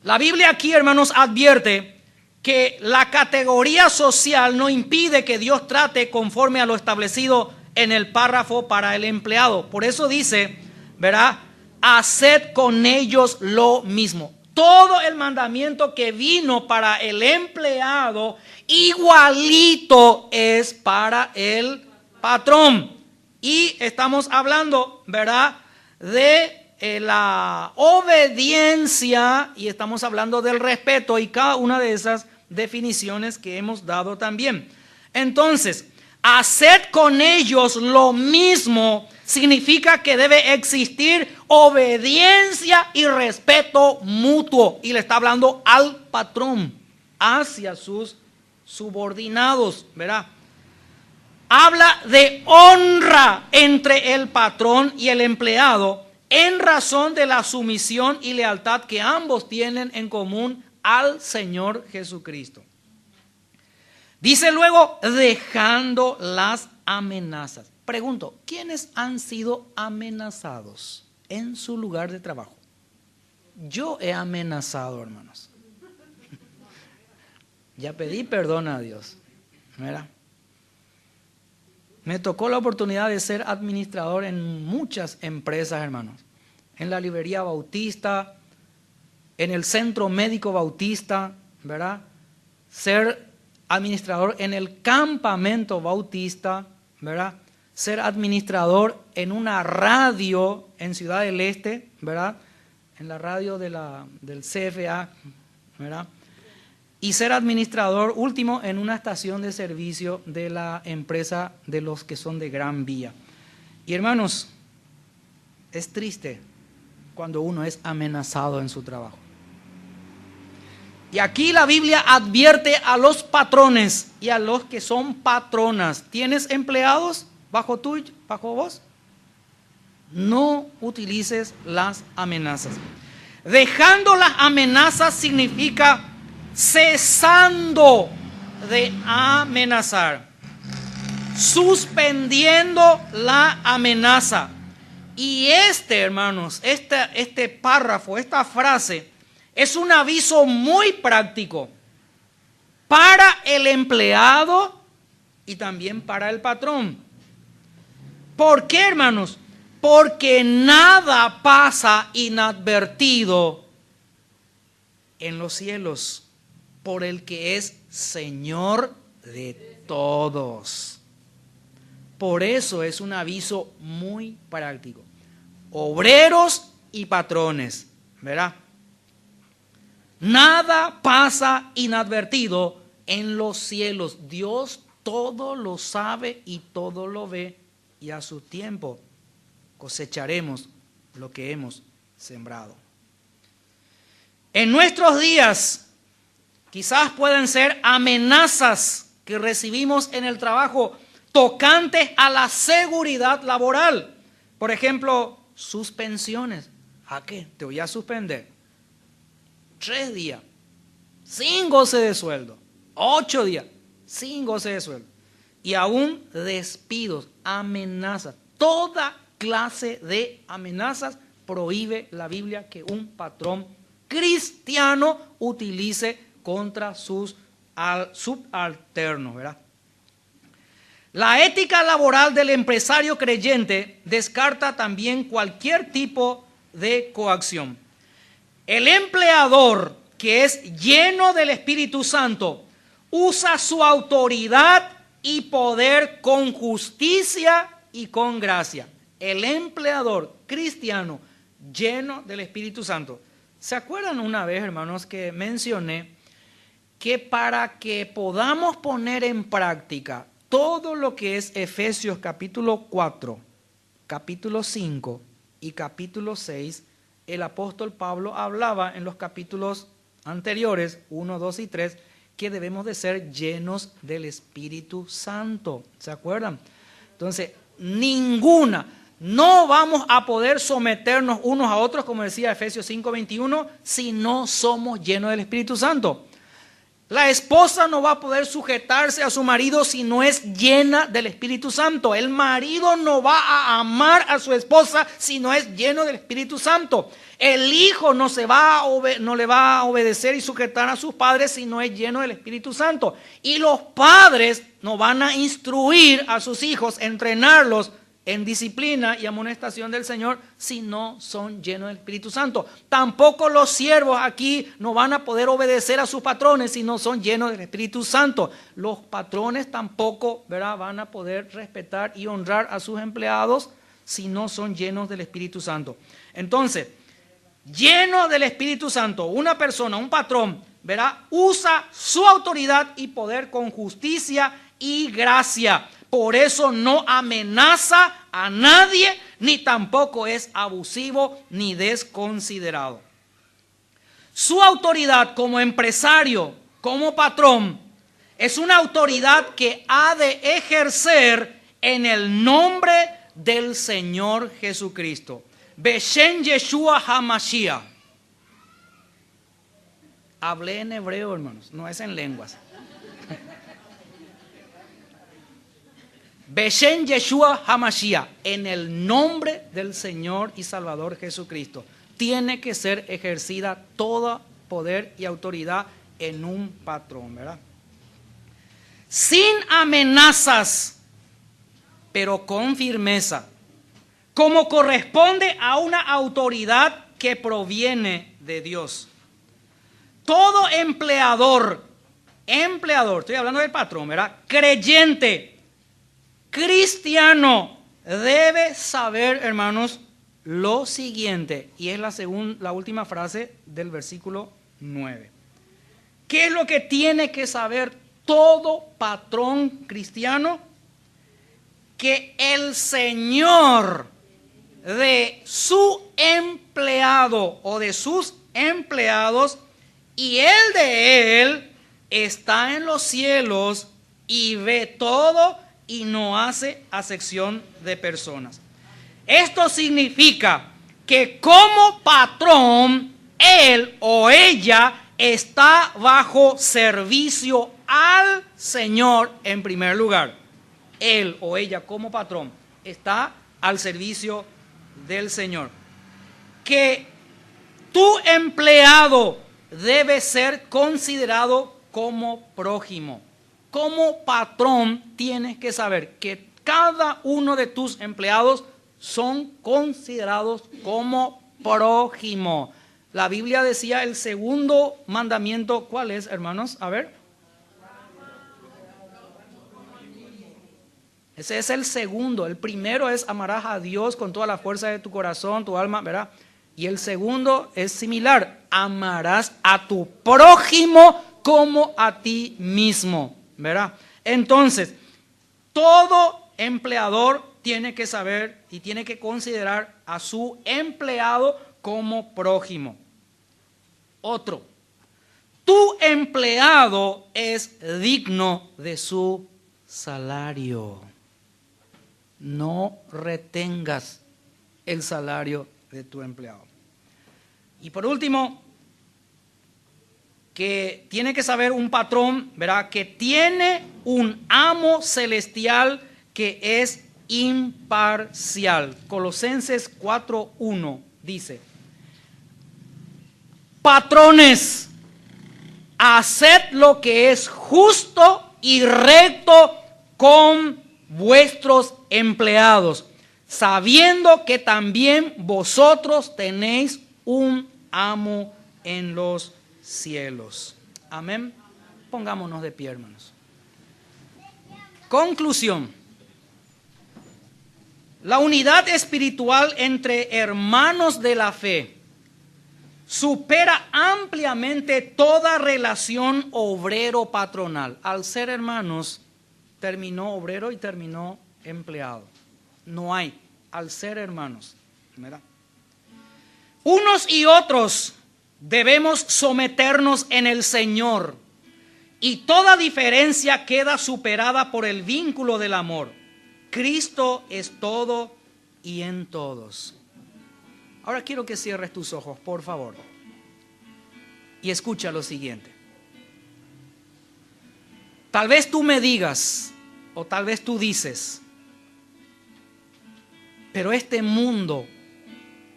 La Biblia aquí, hermanos, advierte que la categoría social no impide que Dios trate conforme a lo establecido en el párrafo para el empleado. Por eso dice, ¿verdad? Haced con ellos lo mismo. Todo el mandamiento que vino para el empleado, igualito es para el patrón. Y estamos hablando, ¿verdad?, de la obediencia y estamos hablando del respeto y cada una de esas definiciones que hemos dado también. Entonces, haced con ellos lo mismo significa que debe existir obediencia y respeto mutuo. Y le está hablando al patrón hacia sus subordinados, ¿verdad? Habla de honra entre el patrón y el empleado en razón de la sumisión y lealtad que ambos tienen en común al Señor Jesucristo. Dice luego, dejando las amenazas. Pregunto, ¿quiénes han sido amenazados en su lugar de trabajo? Yo he amenazado, hermanos. Ya pedí perdón a Dios. Mira. Me tocó la oportunidad de ser administrador en muchas empresas, hermanos. En la librería Bautista, en el Centro Médico Bautista, ¿verdad? Ser administrador en el Campamento Bautista, ¿verdad? Ser administrador en una radio en Ciudad del Este, ¿verdad? En la radio del CFA, ¿verdad? Y ser administrador último en una estación de servicio de la empresa de los que son de Gran Vía. Y hermanos, es triste cuando uno es amenazado en su trabajo. Y aquí la Biblia advierte a los patrones y a los que son patronas. ¿Tienes empleados bajo vos? No utilices las amenazas. Dejando las amenazas significa cesando de amenazar, suspendiendo la amenaza. Y hermanos, este párrafo, esta frase, es un aviso muy práctico para el empleado y también para el patrón. ¿Por qué, hermanos? Porque nada pasa inadvertido en los cielos por el que es Señor de todos. Por eso es un aviso muy práctico. Obreros y patrones, ¿verdad? Nada pasa inadvertido en los cielos. Dios todo lo sabe y todo lo ve, y a su tiempo cosecharemos lo que hemos sembrado. En nuestros días quizás pueden ser amenazas que recibimos en el trabajo tocantes a la seguridad laboral. Por ejemplo, suspensiones. ¿A qué? Te voy a suspender 3 días sin goce de sueldo, 8 días sin goce de sueldo, y aún despidos, amenazas. Toda clase de amenazas prohíbe la Biblia que un patrón cristiano utilice contra sus subalternos, ¿verdad? La ética laboral del empresario creyente descarta también cualquier tipo de coacción. El empleador que es lleno del Espíritu Santo usa su autoridad y poder con justicia y con gracia. El empleador cristiano lleno del Espíritu Santo. ¿Se acuerdan una vez, hermanos, que mencioné que para que podamos poner en práctica todo lo que es Efesios capítulo 4, capítulo 5 y capítulo 6, el apóstol Pablo hablaba en los capítulos anteriores, 1, 2 y 3, que debemos de ser llenos del Espíritu Santo? ¿Se acuerdan? Entonces, no vamos a poder someternos unos a otros, como decía Efesios 5, 21, si no somos llenos del Espíritu Santo. La esposa no va a poder sujetarse a su marido si no es llena del Espíritu Santo. El marido no va a amar a su esposa si no es lleno del Espíritu Santo. El hijo no le va a obedecer y sujetar a sus padres si no es lleno del Espíritu Santo. Y los padres no van a instruir a sus hijos, entrenarlos en disciplina y amonestación del Señor si no son llenos del Espíritu Santo. Tampoco los siervos aquí no van a poder obedecer a sus patrones si no son llenos del Espíritu Santo. Los patrones tampoco, ¿verdad?, van a poder respetar y honrar a sus empleados si no son llenos del Espíritu Santo. Entonces, lleno del Espíritu Santo, una persona, un patrón, ¿verdad?, usa su autoridad y poder con justicia y gracia. Por eso no amenaza a nadie, ni tampoco es abusivo ni desconsiderado. Su autoridad como empresario, como patrón, es una autoridad que ha de ejercer en el nombre del Señor Jesucristo. Beshem Yeshua HaMashiach. Hablé en hebreo, hermanos, no es en lenguas. Beshem Yeshua HaMashiach, en el nombre del Señor y Salvador Jesucristo. Tiene que ser ejercida todo poder y autoridad en un patrón, ¿verdad? Sin amenazas, pero con firmeza, como corresponde a una autoridad que proviene de Dios. Todo empleador, estoy hablando del patrón, ¿verdad?, creyente, cristiano, debe saber, hermanos, lo siguiente, y es la última frase del versículo 9. ¿Qué es lo que tiene que saber todo patrón cristiano? Que el Señor de su empleado o de sus empleados y el de él está en los cielos y ve todo y no hace acepción de personas. Esto significa que como patrón, él o ella está bajo servicio al Señor en primer lugar. Él o ella como patrón está al servicio del Señor. Que tu empleado debe ser considerado como prójimo. Como patrón tienes que saber que cada uno de tus empleados son considerados como prójimo. La Biblia decía el segundo mandamiento, ¿cuál es, hermanos? A ver. Ese es el segundo. El primero es amarás a Dios con toda la fuerza de tu corazón, tu alma, ¿verdad? Y el segundo es similar. Amarás a tu prójimo como a ti mismo, ¿verdad? Entonces, todo empleador tiene que saber y tiene que considerar a su empleado como prójimo. Otro. Tu empleado es digno de su salario. No retengas el salario de tu empleado. Y por último, que tiene que saber un patrón, ¿verdad? Que tiene un amo celestial que es imparcial. Colosenses 4:1 dice: patrones, haced lo que es justo y recto con vuestros empleados, sabiendo que también vosotros tenéis un amo en los cielos. Amén. Pongámonos de pie, hermanos. Conclusión. La unidad espiritual entre hermanos de la fe supera ampliamente toda relación obrero-patronal. Al ser hermanos, terminó obrero y terminó empleado. No hay, al ser hermanos, ¿verdad? Unos y otros debemos someternos en el Señor, y toda diferencia queda superada por el vínculo del amor. Cristo es todo y en todos. Ahora quiero que cierres tus ojos, por favor, y escucha lo siguiente. Tal vez tú me digas, o tal vez tú dices, pero este mundo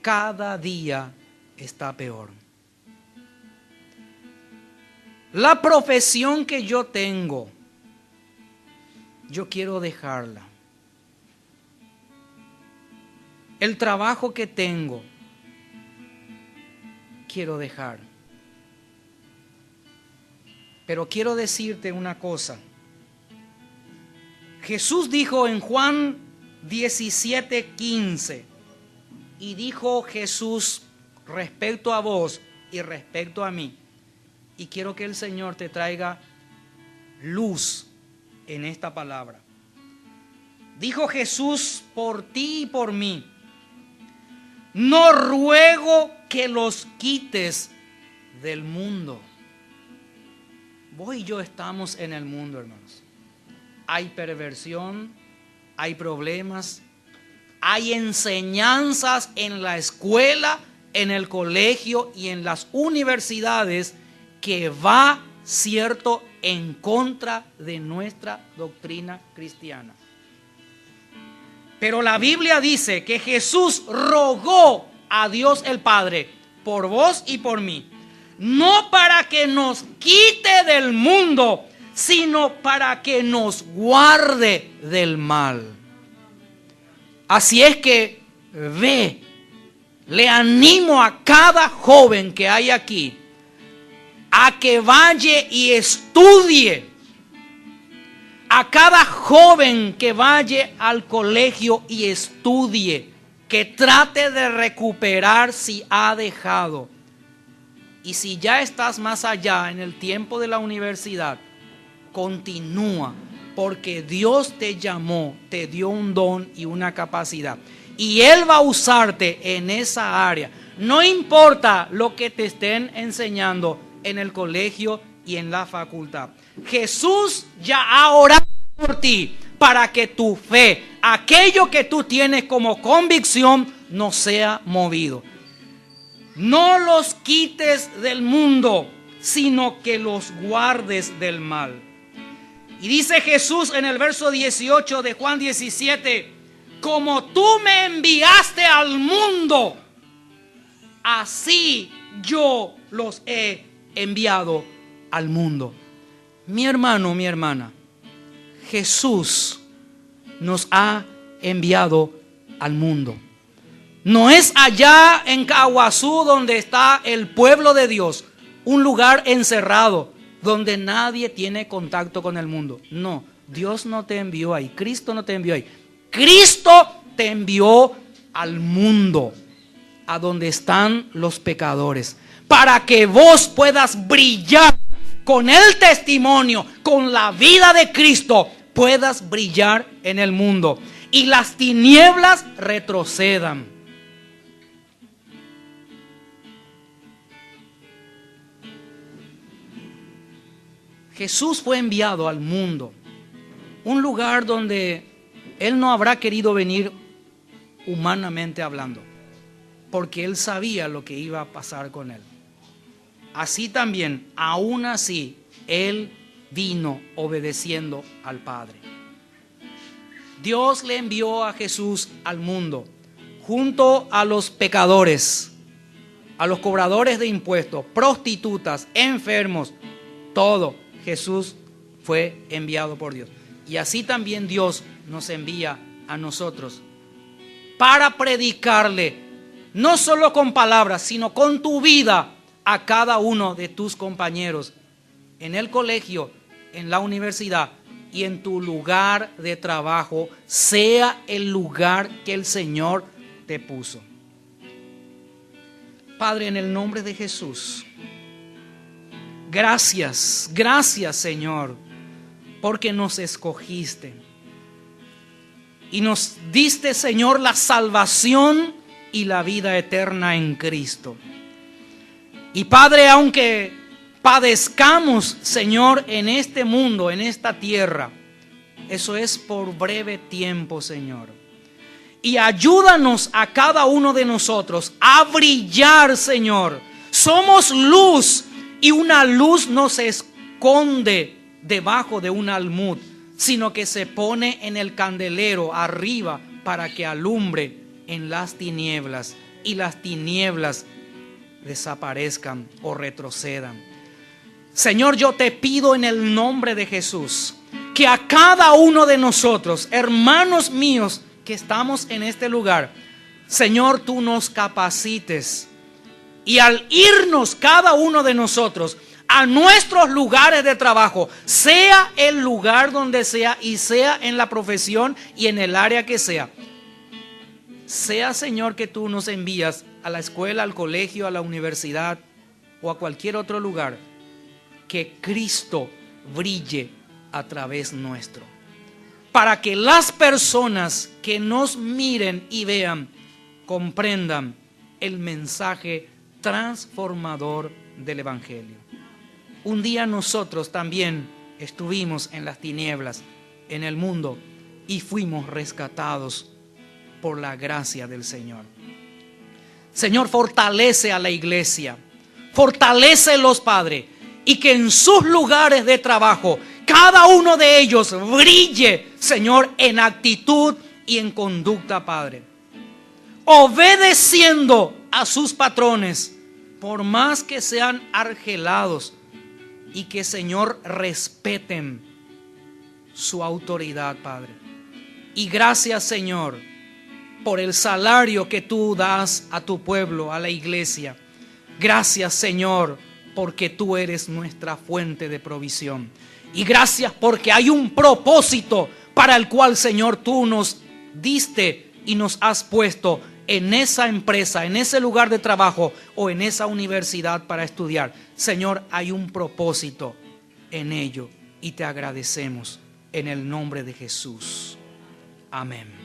cada día está peor. La profesión que yo tengo, yo quiero dejarla. El trabajo que tengo, quiero dejar. Pero quiero decirte una cosa. Jesús dijo en Juan 17:15, y dijo Jesús respecto a vos y respecto a mí, y quiero que el Señor te traiga luz en esta palabra. Dijo Jesús por ti y por mí: no ruego que los quites del mundo. Vos y yo estamos en el mundo, hermanos. Hay perversión, hay problemas, hay enseñanzas en la escuela, en el colegio y en las universidades que va, cierto, en contra de nuestra doctrina cristiana. Pero la Biblia dice que Jesús rogó a Dios el Padre por vos y por mí, no para que nos quite del mundo, sino para que nos guarde del mal. Así es que le animo a cada joven que hay aquí a que vaya y estudie. A cada joven que vaya al colegio y estudie, que trate de recuperar si ha dejado. Y si ya estás más allá en el tiempo de la universidad, continúa, porque Dios te llamó, te dio un don y una capacidad, y Él va a usarte en esa área. No importa lo que te estén enseñando en el colegio y en la facultad. Jesús ya ha orado por ti para que tu fe, aquello que tú tienes como convicción, no sea movido. No los quites del mundo, sino que los guardes del mal. Y dice Jesús en el verso 18 de Juan 17: como tú me enviaste al mundo, así yo los he enviado al mundo. Mi hermano, mi hermana, Jesús nos ha enviado al mundo. No es allá en Caguazú donde está el pueblo de Dios, un lugar encerrado donde nadie tiene contacto con el mundo. No, Dios no te envió ahí, Cristo no te envió ahí. Cristo te envió al mundo, a donde están los pecadores, para que vos puedas brillar con el testimonio, con la vida de Cristo, puedas brillar en el mundo y las tinieblas retrocedan. Jesús fue enviado al mundo, un lugar donde Él no habrá querido venir humanamente hablando, porque Él sabía lo que iba a pasar con Él. Así también, aún así, Él vino obedeciendo al Padre. Dios le envió a Jesús al mundo, junto a los pecadores, a los cobradores de impuestos, prostitutas, enfermos, todo. Jesús fue enviado por Dios. Y así también Dios nos envía a nosotros para predicarle, no solo con palabras, sino con tu vida, a cada uno de tus compañeros en el colegio, en la universidad y en tu lugar de trabajo, sea el lugar que el Señor te puso. Padre, en el nombre de Jesús, gracias, gracias Señor, porque nos escogiste y nos diste, Señor, la salvación y la vida eterna en Cristo. Y Padre, aunque padezcamos, Señor, en este mundo, en esta tierra, eso es por breve tiempo, Señor. Y ayúdanos a cada uno de nosotros a brillar, Señor. Somos luz y una luz no se esconde debajo de un almud, sino que se pone en el candelero arriba para que alumbre en las tinieblas y las tinieblas desaparezcan o retrocedan. Señor, yo te pido en el nombre de Jesús que a cada uno de nosotros, hermanos míos que estamos en este lugar, Señor, tú nos capacites y al irnos cada uno de nosotros a nuestros lugares de trabajo, sea el lugar donde sea y sea en la profesión y en el área que sea, Señor, que tú nos envías a la escuela, al colegio, a la universidad o a cualquier otro lugar, que Cristo brille a través nuestro, para que las personas que nos miren y vean comprendan el mensaje transformador del Evangelio. Un día nosotros también estuvimos en las tinieblas, en el mundo, y fuimos rescatados por la gracia del Señor. Señor, fortalece a la iglesia, fortalécelos, Padre, y que en sus lugares de trabajo cada uno de ellos brille, Señor, en actitud y en conducta, Padre, obedeciendo a sus patrones, por más que sean argelados, y que, Señor, respeten su autoridad, Padre. Y gracias, Señor, por el salario que tú das a tu pueblo, a la iglesia. Gracias, Señor, porque tú eres nuestra fuente de provisión. Y gracias porque hay un propósito para el cual, Señor, tú nos diste y nos has puesto en esa empresa, en ese lugar de trabajo o en esa universidad para estudiar. Señor, hay un propósito en ello y te agradecemos en el nombre de Jesús. Amén.